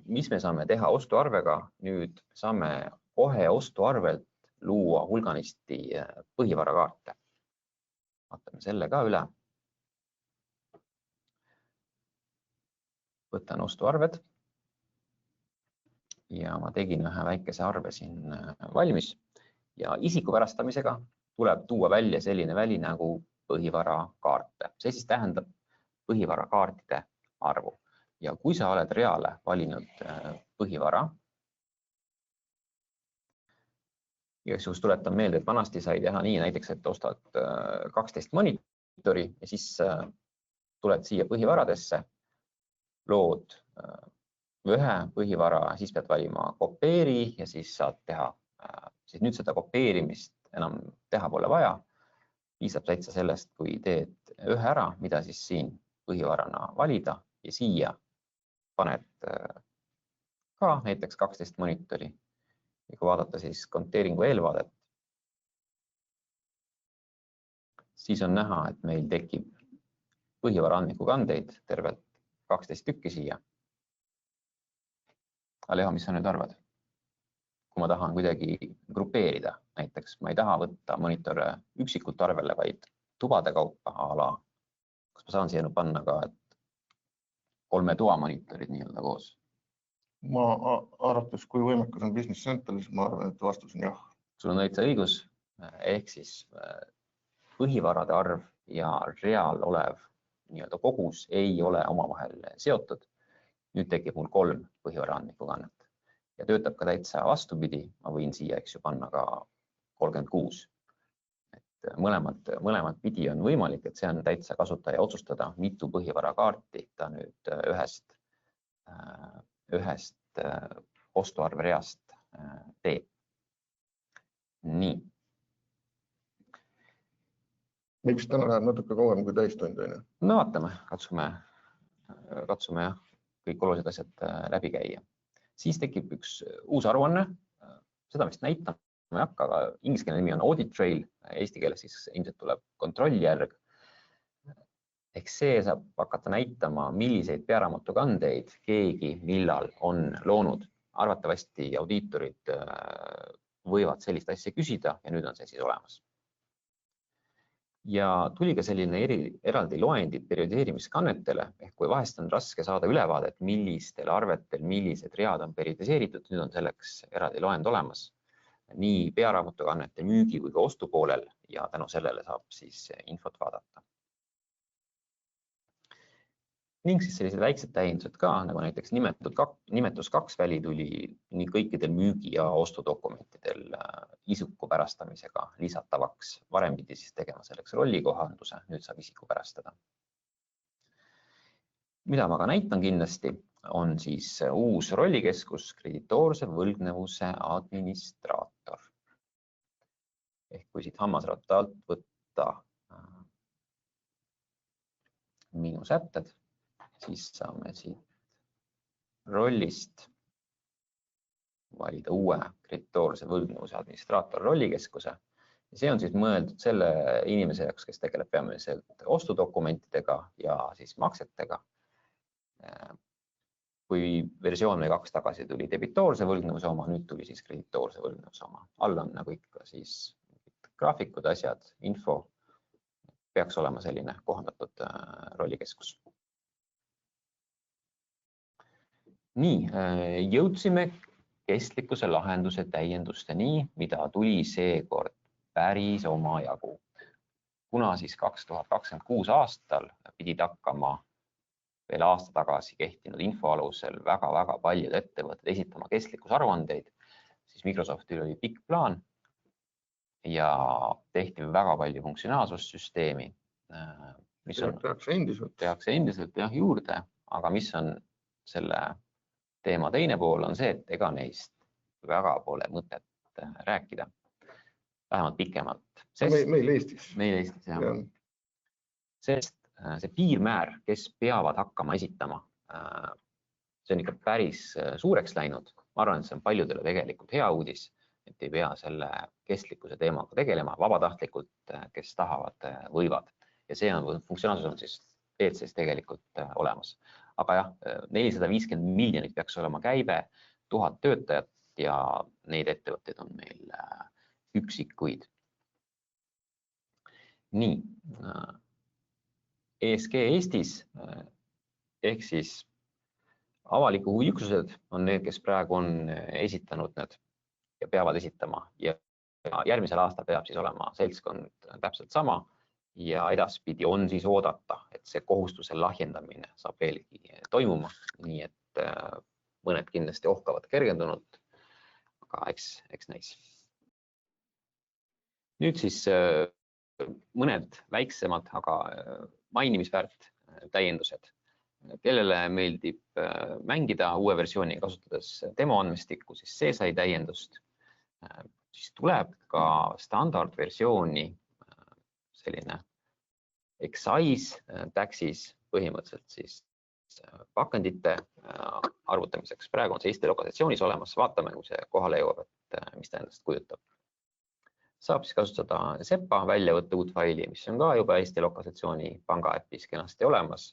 Mis me saame teha ostuarvega? Nüüd saame kohe ostuarvelt luua hulganisti põhivarakaarte. Vaatame selle ka üle. Võtan ostuarved ja ma tegin ühe väikese arve siin valmis ja isikupärastamisega tuleb tuua välja selline väli nagu põhivarakaarte. See siis tähendab põhivarakaartide arvu ja kui sa oled reale valinud põhivara, igasugust tuletan meelde, et vanasti sai teha nii näiteks, et ostad 12 monitori ja siis tuled siia põhivaradesse, lood ühe põhivara, siis pead valima kopeeri ja siis saad teha, siis nüüd seda kopeerimist enam teha pole vaja. Piisab täitsa sellest, kui teed ühe ära, mida siis siin põhivarana valida ja siia paned ka näiteks 12 monitori. Ja kui vaadata siis konteeringu eelvaadet, siis on näha, et meil tekib põhivara andmiku kandeid tervelt 12 tükki siia. Aleho, mis sa nüüd arvad? kui ma tahan kuidagi grupeerida, näiteks ma ei taha võtta monitore üksikult arvele, vaid tubade kaupa a la, kas ma saan siia panna ka, et 3 toa monitorid nii-öelda koos? Ma arvates, kui võimekas on Business Central, siis ma arvan, et vastus on jah. Sul on õitsa õigus, ehk siis põhivarade arv ja real olev nii-öelda kogus ei ole omavahel seotud. Nüüd tekib mul 3 põhivara andmikukannet ja töötab ka täitsa vastupidi. Ma võin siia panna ka 36. Et mõlemad pidi on võimalik, et see on täitsa kasutaja otsustada, mitu põhivara kaarti ta nüüd ühest ostuarve reast teeb. Nii. Meil vist täna läheb natuke kauem kui täistund. No vaatame, katsume jah, kõik olulised asjad läbi käia. Siis tekib üks uus aruanne, seda vist näitama ei hakka, aga ingliskeelne nimi on Audit Trail, eesti keeles siis ilmselt tuleb kontrollijärg. Ehk see saab hakata näitama, milliseid pearaamatukandeid keegi millal on loonud. Arvatavasti audiitorid võivad sellist asja küsida ja nüüd on see siis olemas. Ja tuli ka selline eraldi loendid periodiseerimiskannetele, ehk kui vahest on raske saada ülevaadet, millistel arvetel millised read on periodiseeritud, nüüd on selleks eraldi loend olemas. Nii pearaamatukannete müügi kui ka ostupoolel ja tänu sellele saab siis infot vaadata. Ning siis sellised väiksed täiendused ka, nagu näiteks nimetus 2 väli tuli nii kõikidel müügi- ja ostudokumentidel isiku pärastamisega lisatavaks. Varem pidi siis tegema selleks rollikohanduse, nüüd saab isiku pärastada. Mida ma ka näitan kindlasti, on siis uus rollikeskus, kreditoorse võlgnevuse administraator. Ehk kui siit hammasratta alt võtta minu sätted, siis saame siit rollist valida uue kreditoorse võlgnevuse administraator rollikeskuse. Ja see on siis mõeldud selle inimese jaoks, kes tegeleb peamiselt ostudokumentidega ja siis maksetega. Kui versioon 2 tagasi tuli debitoorse võlgnevuse oma, nüüd tuli siis kreditoorse võlgnevuse oma. All on nagu ikka siis graafikud, asjad, info. Peaks olema selline kohandatud rollikeskus. Nii, jõudsime kestlikkuse lahenduse täiendusteni, mida tuli seekord päris oma jagu. Kuna siis 2026 aastal pidid hakkama veel aasta tagasi kehtinud info alusel väga paljud ettevõtted esitama kestlikkusaruandeid, siis Microsoftil oli pikk plaan ja tehti väga palju funktsionaalsussüsteemi. Tehakse endiselt jah juurde, aga mis on selle teema teine pool on see, et ega neist väga pole mõtet rääkida. Vähemalt pikemalt. Meil Eestis. Meil Eestis, jah. Sest see piirmäär, kes peavad hakkama esitama, see on ikka päris suureks läinud. Ma arvan, et see on paljudele tegelikult hea uudis, et ei pea selle kestlikkuse teemaga tegelema. Vabatahtlikult, kes tahavad, võivad. Ja see on funktsionaalsus on siis ECS tegelikult olemas. Aga jah, 450 miljonit peaks olema käibe, 1000 töötajat ja neid ettevõtteid on meil üksikuid. Nii, ESG Eestis ehk siis avaliku huvi üksused on need, kes praegu on esitanud need ja peavad esitama ja järgmisel aastal peab siis olema seltskond täpselt sama ja edaspidi on siis oodata, et see kohustuse lahjendamine saab veelgi toimuma, nii et mõned kindlasti ohkavad kergendunult, aga eks näis. Nüüd siis mõned väiksemad, aga mainimisväärt täiendused. Kellele meeldib mängida uue versiooni kasutades demo andmestikku, siis see sai täiendust. Siis tuleb ka standardversiooni selline Excise taxis põhimõtteliselt siis pakendite arvutamiseks. Praegu on see Eesti lokatsioonis olemas. Vaatame, kui see kohale jõuab, et mis ta endast kujutab. Saab siis kasutada SEPA välja võtta uut faili, mis on ka juba Eesti lokatsiooni panga äpis kenasti olemas.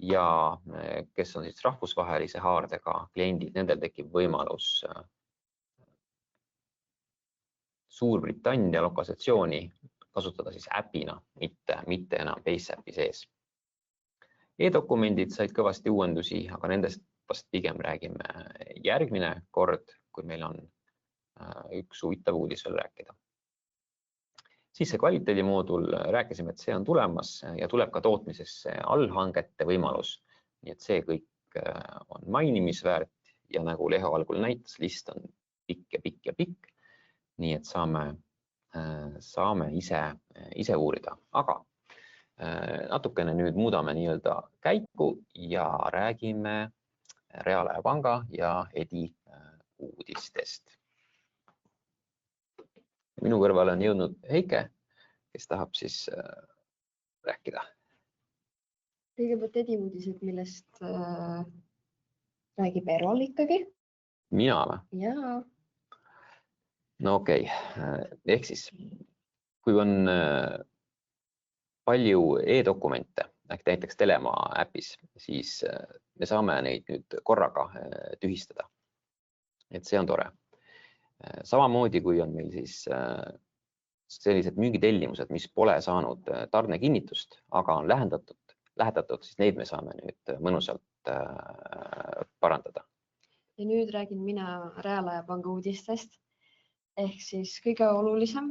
Ja kes on siis rahvusvahelise haardega kliendid, nendel tekib võimalus Suurbritannia lokalisatsiooni kasutada siis äpina, mitte enam Base äpi sees. E-dokumendid said kõvasti uuendusi, aga nendest vast pigem räägime järgmine kord, kui meil on üks huvitav uudis veel rääkida. Siis see kvaliteedimoodul rääkisime, et see on tulemas ja tuleb ka tootmisesse allhangete võimalus. Nii et see kõik on mainimisväärt ja nagu Leho algul näitas, list on pikk ja pikk ja pikk. Nii et saame ise uurida, aga natukene nüüd muudame nii-öelda käiku ja räägime Reaalaja Panga ja Edi uudistest. Minu kõrvale on jõudnud Heike, kes tahab siis rääkida. Kõigepealt Edi uudised, millest räägib Erol ikkagi. Mina või? Jaa. No okei. Ehk siis, kui on palju e-dokumente, näiteks Telemaa äpis, siis me saame neid nüüd korraga tühistada. Et see on tore. Samamoodi, kui on meil siis sellised müügitellimused, mis pole saanud tarnekinnitust, aga on lähetatud, siis neid me saame nüüd mõnusalt parandada. Ja nüüd räägin mina Reaalaja Panga uudistest. Ehk siis kõige olulisem,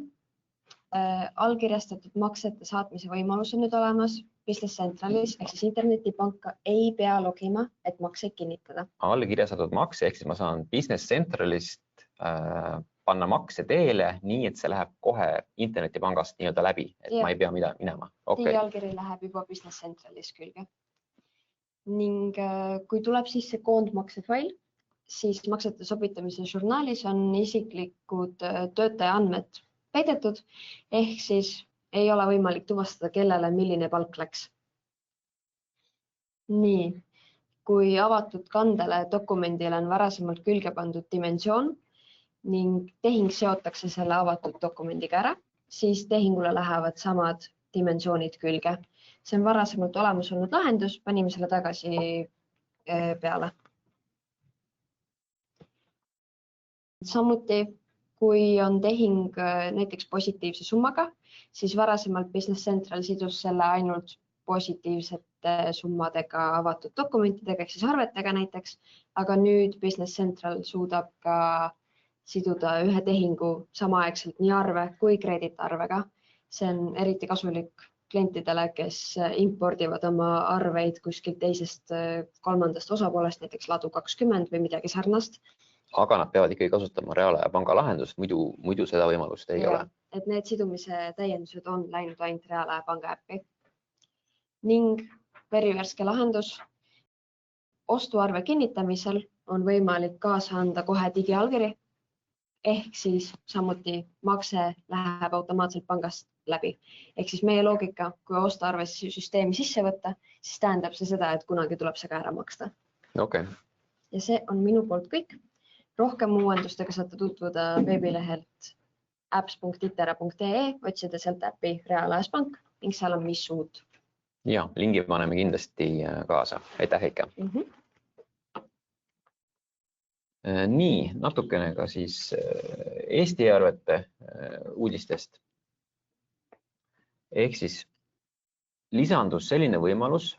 allkirjastatud maksete saatmise võimalus on nüüd olemas Business Centralis, ehk siis internetipanka ei pea logima, et makseid kinnitada. Allkirjastatud makse, ehk siis ma saan Business Centralist panna makse teele, nii et see läheb kohe internetipangast nii-öelda läbi, et ma ei pea minema. Teie allkiri läheb juba Business Centralis külge. Ning kui tuleb siis see koondmaksefail, siis maksete sobitamise žurnaalis on isiklikud töötaja andmed peidetud, ehk siis ei ole võimalik tuvastada, kellele milline palk läks. Nii, kui avatud kandele dokumendile on varasemalt külge pandud dimensioon ning tehing seotakse selle avatud dokumendiga ära, siis tehingule lähevad samad dimensioonid külge. See on varasemalt olemas olnud lahendus, panime selle tagasi peale. Samuti, kui on tehing näiteks positiivse summaga, siis varasemalt Business Central sidus selle ainult positiivsete summadega avatud dokumentidega, ehk siis arvetega näiteks, aga nüüd Business Central suudab ka siduda ühe tehingu samaaegselt nii arve kui krediitarvega. See on eriti kasulik klientidele, kes impordivad oma arveid kuskilt teisest kolmandast osapoolest, näiteks Ladu20 või midagi sarnast. Aga nad peavad ikkagi kasutama Reaalaja Panga lahendust, muidu seda võimalust ei ole. Et need sidumise täiendused on läinud ainult Reaalaja Panga äppi. Ning verivärske lahendus. Ostuarve kinnitamisel on võimalik kaasa anda kohe digiallkiri, ehk siis samuti makse läheb automaatselt pangast läbi. Ehk siis meie loogika, kui ostuarve süsteemi sisse võtta, siis tähendab see seda, et kunagi tuleb see ka ära maksta. Okay. Ja see on minu poolt kõik. Rohkem uuendustega saate tutvuda veebilehelt apps.itera.ee, otsida sealt äppi Reaalajas Pank ning seal on 5 uut. Ja, lingi paneme kindlasti kaasa. Aitäh, Heike. Nii, natukene ka siis Eesti arvete uudistest. Ehk siis lisandus selline võimalus,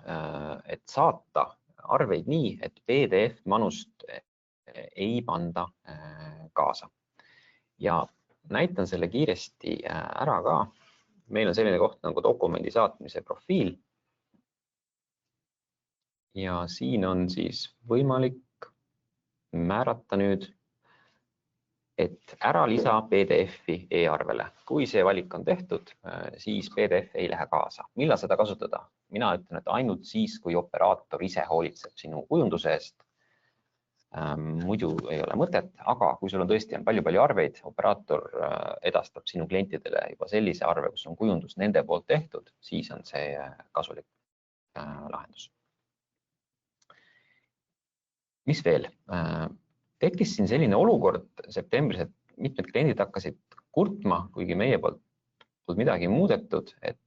et saata arveid nii, et PDF-manust ei panda kaasa. Ja näitan selle kiiresti ära ka. Meil on selline koht nagu dokumendi saatmise profiil. Ja siin on siis võimalik määrata nüüd, et ära lisa PDF-i e-arvele. Kui see valik on tehtud, siis PDF ei lähe kaasa. Millal seda kasutada? Mina ütlen, et ainult siis, kui operaator ise hoolitseb sinu kujunduse eest. Muidu ei ole mõtet, aga kui sul on tõesti palju arveid, operaator edastab sinu klientidele juba sellise arve, kus on kujundus nende poolt tehtud, siis on see kasulik lahendus. Mis veel? Tekkis siin selline olukord septembris, et mitmed kliendid hakkasid kurtma, kuigi meie poolt midagi muudetud, et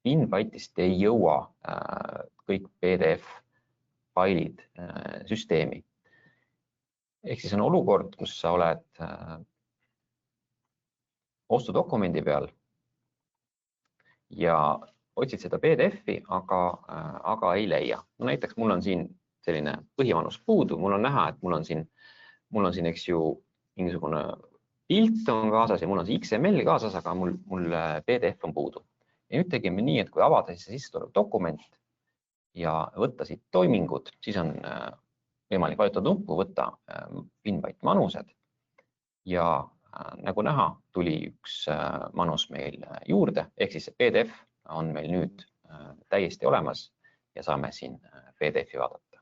Inbyte'ist ei jõua kõik PDF-failid süsteemi. Ehk siis on olukord, kus sa oled ostudokumendi peal ja otsid seda PDF-i, aga ei leia. No näiteks mul on siin selline põhivanus puudu, mul on näha, et mul on siin, eks ju, mingisugune pilt on kaasas ja mul on see XML kaasas, aga mul PDF on puudu. Ja nüüd tegime nii, et kui avada sisse tulev dokument ja võtta siit toimingud, siis on võimalik vajutada nuppu, võtta pinbyte manused ja nagu näha, tuli üks manus meil juurde, ehk siis see PDF on meil nüüd täiesti olemas ja saame siin PDF-i vaadata.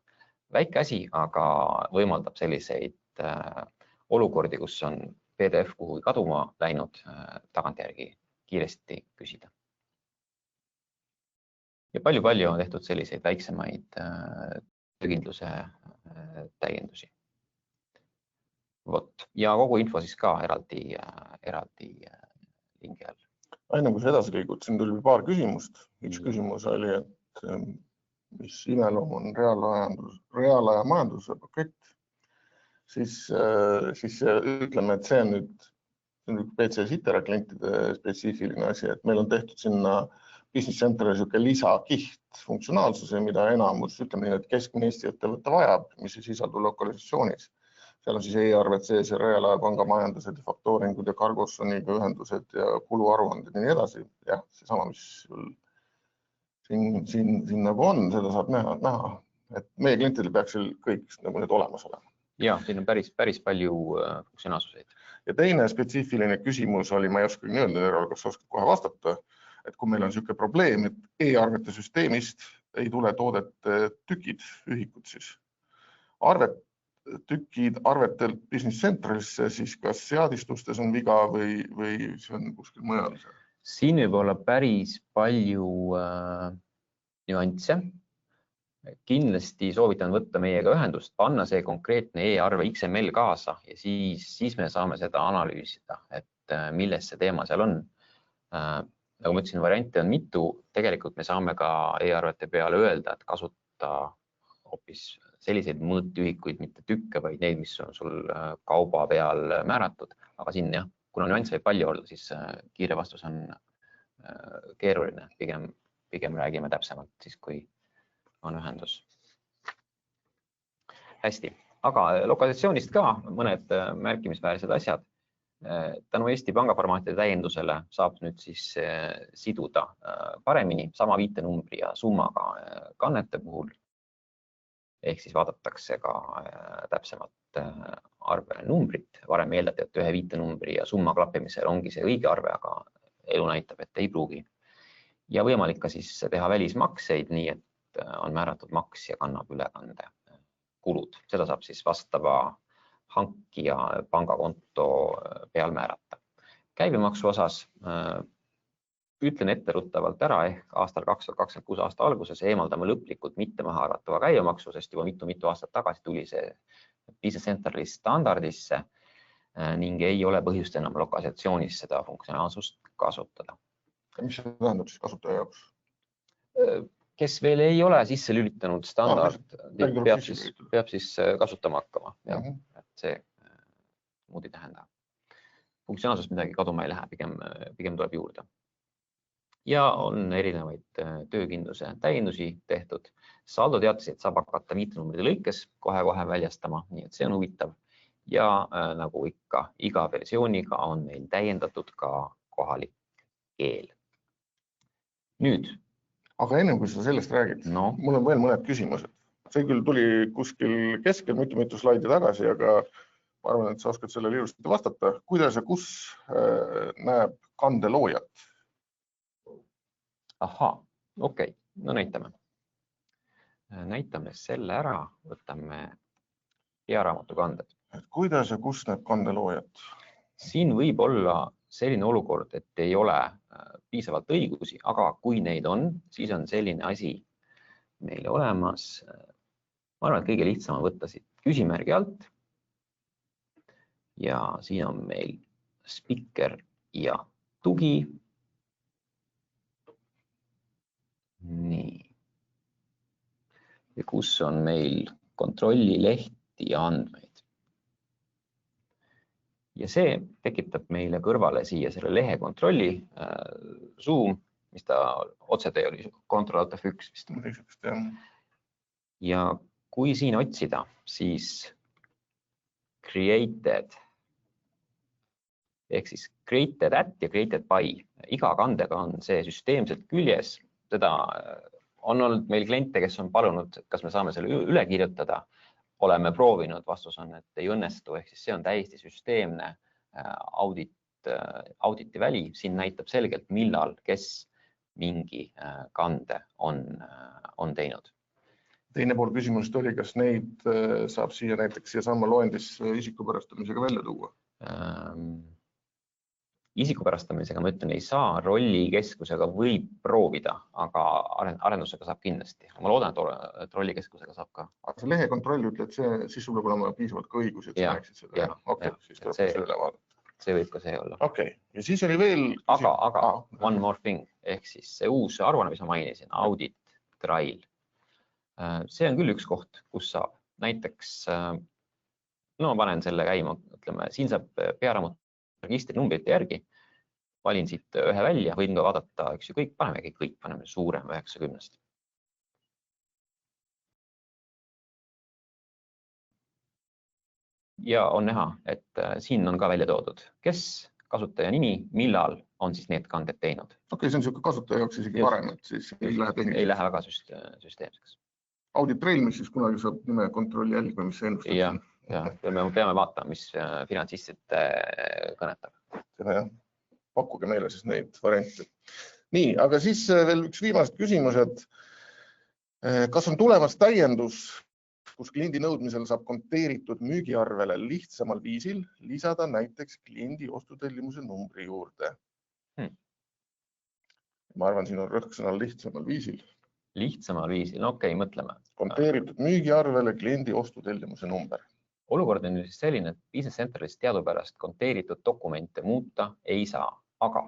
Väike asi, aga võimaldab selliseid olukordi, kus on PDF kuhugi kaduma läinud, tagantjärgi kiiresti küsida. Ja palju on tehtud selliseid väiksemaid töökindluse täiendusi. Vot. Ja kogu info siis ka eraldi lingi all. Aina, kui sa edasi liigud, siin tuli paar küsimust. Üks küsimus oli, et mis imeloom on reaalaja majanduse pakett, siis ütleme, et see on nüüd PC Citera klientide spetsiifiline asi, et meil on tehtud sinna Business Centerile siuke lisakiht funktsionaalsuse, mida enamus, ütleme nii, et keskmine Eesti ettevõtte vajab, mis ei sisaldu lokalisatsioonis. Seal on siis e-arved sees ja reaalaja pangamajandused ja faktooringud ja Cargossoniga ühendused ja kuluaruanded ja nii edasi. Jah, seesama, mis siin nagu on, seda saab näha, et meie klientidel peaks kõik nagu need olemas olema. Ja, siin on päris palju funktsionaalsuseid. Ja teine spetsiifiline küsimus oli, ma ei oska nii öelda, kas sa oskad kohe vastata, et kui meil on selline probleem, et e-arvete süsteemist ei tule toodete tükid, ühikud siis. Tükid arvetelt Business Centralisse, siis kas seadistustes on viga või see on kuskil mujal? Siin võib olla päris palju nüansse. Kindlasti soovitan võtta meiega ühendust, panna see konkreetne e-arve XML kaasa ja siis me saame seda analüüsida, et milles see teema seal on. Nagu ma ütlesin, variante on mitu. Tegelikult me saame ka e-arvete peale öelda, et kasuta hoopis selliseid mõõtühikuid, mitte tükke, vaid neid, mis on sul kauba peal määratud. Aga siin jah, kuna nüansse võib palju olla, siis kiire vastus on keeruline. Pigem räägime täpsemalt siis, kui on ühendus. Hästi, aga lokalisatsioonist ka mõned märkimisväärsed asjad. Tänu Eesti pangaformaatide täiendusele saab nüüd siis siduda paremini sama viitenumbri ja summaga kannete puhul. Ehk siis vaadatakse ka täpsemalt arve numbrit. Varem eeldati, et ühe viitenumbri ja summa klappimisel ongi see õige arve, aga elu näitab, et ei pruugi. Ja võimalik ka siis teha välismakseid nii, et on määratud maks ja kannab ülekande kulud. Seda saab siis vastava hankija pangakonto peal määrata. Käibemaksu osas ütlen etteruttavalt ära, ehk aastal 2026 aasta alguses eemaldame lõplikult mitte maha arvatava käibemaksu, sest juba mitu aastat tagasi tuli see Business Centrali standardisse ning ei ole põhjust enam lokalisatsioonis seda funktsionaalsust kasutada. Mis see tähendab siis kasutaja jaoks? Kes veel ei ole sisse lülitanud standard, peab siis kasutama hakkama. Et see muud ei tähenda. Funktsionaalsust midagi kaduma ei lähe, pigem tuleb juurde. Ja on erinevaid töökindluse täiendusi tehtud. Saldo teatiseid saab hakata viitenumbride lõikes kohe väljastama, nii et see on huvitav. Ja nagu ikka, iga versiooniga on meil täiendatud ka kohalik keel. Nüüd. Aga enne kui sa sellest räägid, mul on veel mõned küsimused. See küll tuli kuskil keskel mitu slaidi tagasi, aga ma arvan, et sa oskad sellele ilusti vastata. Kuidas ja kus näeb kandeloojat? Ahaa, okei. No näitame. Näitame selle ära, võtame e-raamatu kanded. Kuidas ja kus näeb kandeloojat? Siin võib olla selline olukord, et ei ole piisavalt õigusi, aga kui neid on, siis on selline asi meile olemas. Ma arvan, et kõige lihtsam on võtta siit küsimärgi alt. Ja siin on meil spikker ja tugi. Nii. Ja kus on meil kontrolli lehti ja andmeid. Ja see tekitab meile kõrvale siia selle lehe kontrolli zoom, mis ta otsetee oli, Ctrl Alt F1 vist. Ja kui siin otsida, siis created ehk siis created at ja created by. Iga kandega on see süsteemselt küljes. Seda on olnud meil kliente, kes on palunud, kas me saame selle üle kirjutada. Oleme proovinud, vastus on, et ei õnnestu, ehk siis see on täiesti süsteemne auditi väli. Siin näitab selgelt, millal, kes mingi kande on teinud. Teine pool küsimusest oli, kas neid saab siia näiteks siia samma loendis isikupärastamisega välja tuua? Isikupärastamisega ma ütlen, ei saa, rollikeskusega võib proovida, aga arendusega saab kindlasti. Ma loodan, et rollikeskusega saab ka. Aga see lehe kontroll ütleb, et siis sul peab olema piisavalt ka õigusi, et sa näeksid seda. Okay, siis tuleb see üle vaadata. See võib ka see olla. Okay. Ja siis oli veel... Aga one more thing, ehk siis see uus aruanne, mis ma mainisin, audit trial. See on küll üks koht, kus saab. Näiteks, no ma panen selle käima, ütleme, siin saab pearaamatu registri numbrite järgi, valin siit ühe välja, võin ka vaadata, eks ju, kõik paneme suurem 90. Ja on näha, et siin on ka välja toodud, kes kasutaja nimi, millal on siis need kanded teinud. Okei, see on niisugune kasutaja jaoks isegi parem, et siis ei lähe väga süsteemseks. Audit trail, mis siis kunagi saab nime kontrolli jälgima, mis see ennustab. Ja peame vaatama, mis finantsistid kõnetab. Seda jah, pakkuge meile siis neid variante. Nii, aga siis veel üks viimased küsimused. Kas on tulemas täiendus, kus kliendi nõudmisel saab konteeritud müügiarvele lihtsamal viisil lisada näiteks kliendi ostutellimuse numbri juurde? Ma arvan, siin on rõhksõnal lihtsamal viisil. Lihtsamal viisil, no okei, mõtleme. Konteeritud müügiarvele kliendi ostutellimuse number. Olukord on siis selline, et Business Centralis teadupärast konteeritud dokumente muuta ei saa, aga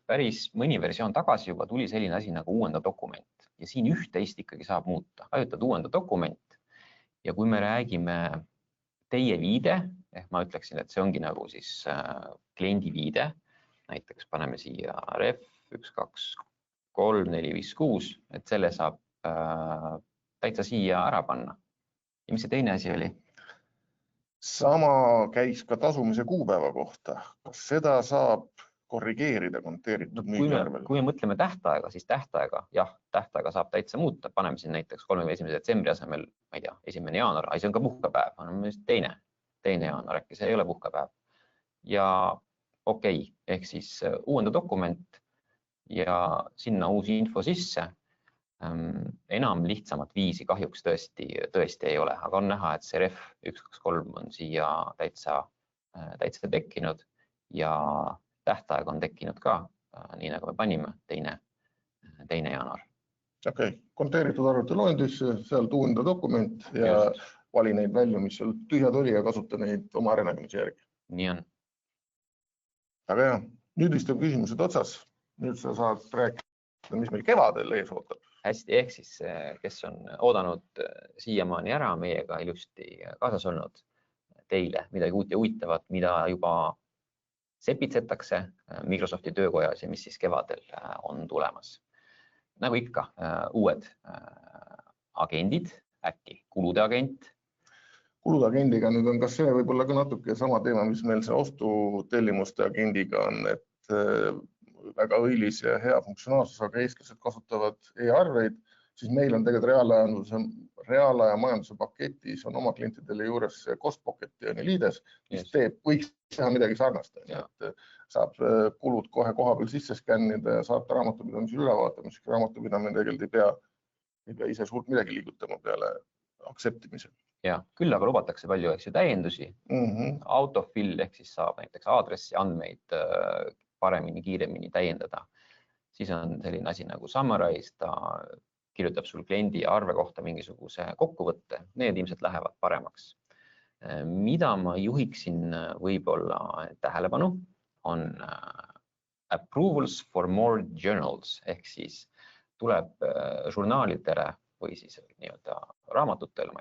päris mõni versioon tagasi juba tuli selline asi nagu uuenda dokument ja siin üht-teist ikkagi saab muuta. Vajutad uuenda dokument ja kui me räägime teie viide, ehk ma ütleksin, et see ongi nagu siis kliendi viide, näiteks paneme siia ref 1, 2, 3, 4, 5, 6, et selle saab täitsa siia ära panna. Ja mis see teine asi oli? Sama käis ka tasumise kuupäeva kohta. Kas seda saab korrigeerida konteeritud müügiarvel? Kui me mõtleme tähtaega, siis tähtaega saab täitsa muuta. Paneme siin näiteks 31. detsembri asemel, ma ei tea, 1. jaanuar, see on ka puhkepäev. Paneme teine jaanuar, äkki see ei ole puhkepäev. Ja okei, ehk siis uuenda dokument ja sinna uusi info sisse. Enam lihtsamat viisi kahjuks tõesti ei ole, aga on näha, et see ref 1, 2, 3 on siia täitsa tekkinud ja tähtaeg on tekkinud ka, nii nagu me panime, 2. jaanuar. Okei, konteeritud arvete loendis, sealt uuenda dokument ja vali neid välja, mis seal tühjad oli ja kasuta neid oma ärenägemise järgi. Nii on. Aga jah, nüüd vist on küsimused otsas. Nüüd sa saad rääkida, mis meil kevadel ees ootab. Hästi, ehk siis, kes on oodanud siiamaani ära, meiega ilusti kaasas olnud teile midagi uut ja huvitavat, mida juba sepitsetakse Microsofti töökojas ja mis siis kevadel on tulemas. Nagu ikka, uued agendid, äkki kulude agent. Kulude agendiga nüüd on kas see võib-olla ka natuke sama teema, mis meil see ostutellimuste agendiga on, et väga õilis ja hea funktsionaalsus, aga eestlased kasutavad e-arveid, siis meil on tegelikult reaalaja majanduse paketis on oma klientidele juures cost pocket ja nii liides, mis võiks teha midagi sarnast. Saab kulud kohe koha peal sisse skännida ja saata raamatupidamisel ülevaatamiseks. Raamatupidamine tegelikult ei pea ise suurt midagi liigutama peale aktseptimisel. Ja, küll aga lubatakse palju täiendusi. Autofill ehk siis saab näiteks aadressi andmeid paremini, kiiremini täiendada. Siis on selline asi nagu Summarize, ta kirjutab sul kliendi arve kohta mingisuguse kokkuvõtte. Need ilmselt lähevad paremaks. Mida ma juhiksin võib-olla tähelepanu, on approvals for more journals, ehk siis tuleb žurnaalidele või siis raamatutele,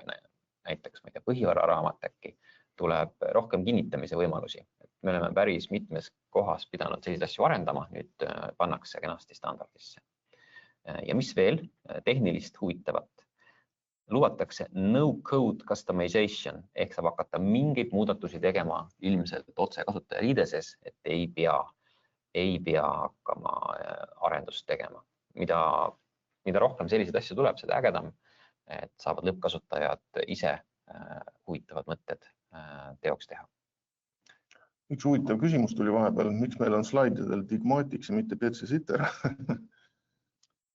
näiteks põhivara raamat äkki, tuleb rohkem kinnitamise võimalusi. Me oleme päris mitmes kohas pidanud selliseid asju arendama, nüüd pannakse kenasti standardisse. Ja mis veel tehnilist huvitavat? Lubatakse no-code customization ehk saab hakata mingeid muudatusi tegema ilmselt otse kasutajaliideses, et ei pea hakkama arendust tegema. Mida rohkem selliseid asju tuleb, seda ägedam, et saavad lõppkasutajad ise huvitavad mõtted teoks teha. Üks huvitav küsimus tuli vahepeal, miks meil on slaididel Digmatics ja mitte PC Sitter?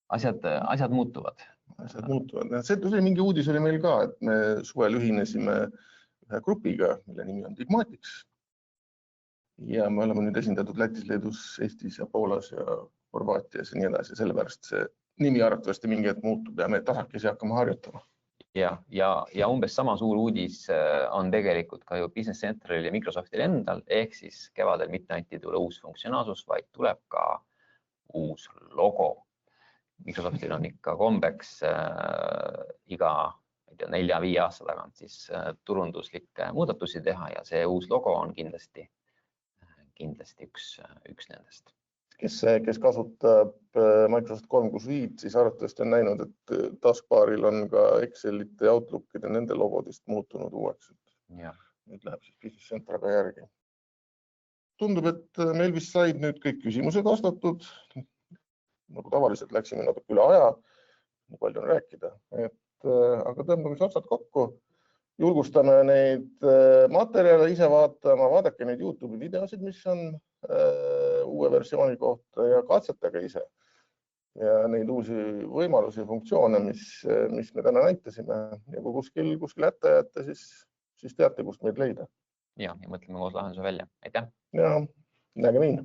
Asjad muutuvad. Asjad muutuvad. See tuli mingi uudis oli meil ka, et me suvel ühinesime ühe grupiga, mille nimi on Digmatics. Ja me oleme nüüd esindatud Lätis, Leedus, Eestis ja Poolas ja Horvaatias ja nii edasi. Sellepärast see nimi arvatavasti mingi hetk muutub ja me tasakesi hakkame harjutama. Ja umbes sama suur uudis on tegelikult ka ju Business Centralil ja Microsoftil endal, ehk siis kevadel mitte ainult ei tule uus funktsionaalsus, vaid tuleb ka uus logo. Microsoftil on ikka kombeks iga 4-5 aasta tagant siis turunduslikke muudatusi teha ja see uus logo on kindlasti üks nendest. Kes kasutab Microsoft 365, siis arvatavasti on näinud, et taskbaril on ka Excelite ja Outlookid ja nende logodist muutunud uueks. Nüüd läheb siis Business Centraga järgi. Tundub, et meil vist said nüüd kõik küsimused vastatud. Nagu tavaliselt läksime natuke üle aja, nii palju on rääkida. Aga tõmbame otsad kokku. Julgustame neid materjale ise vaatama, vaadake neid YouTube'i videosid, mis on uue versiooni kohta ja katsetage ise. Ja neid uusi võimalusi ja funktsioone, mis me täna näitasime. Ja kui kuskil hätta jääte, siis teate, kust meid leida. Ja mõtleme koos lahenduse välja. Aitäh! Ja nägemiin!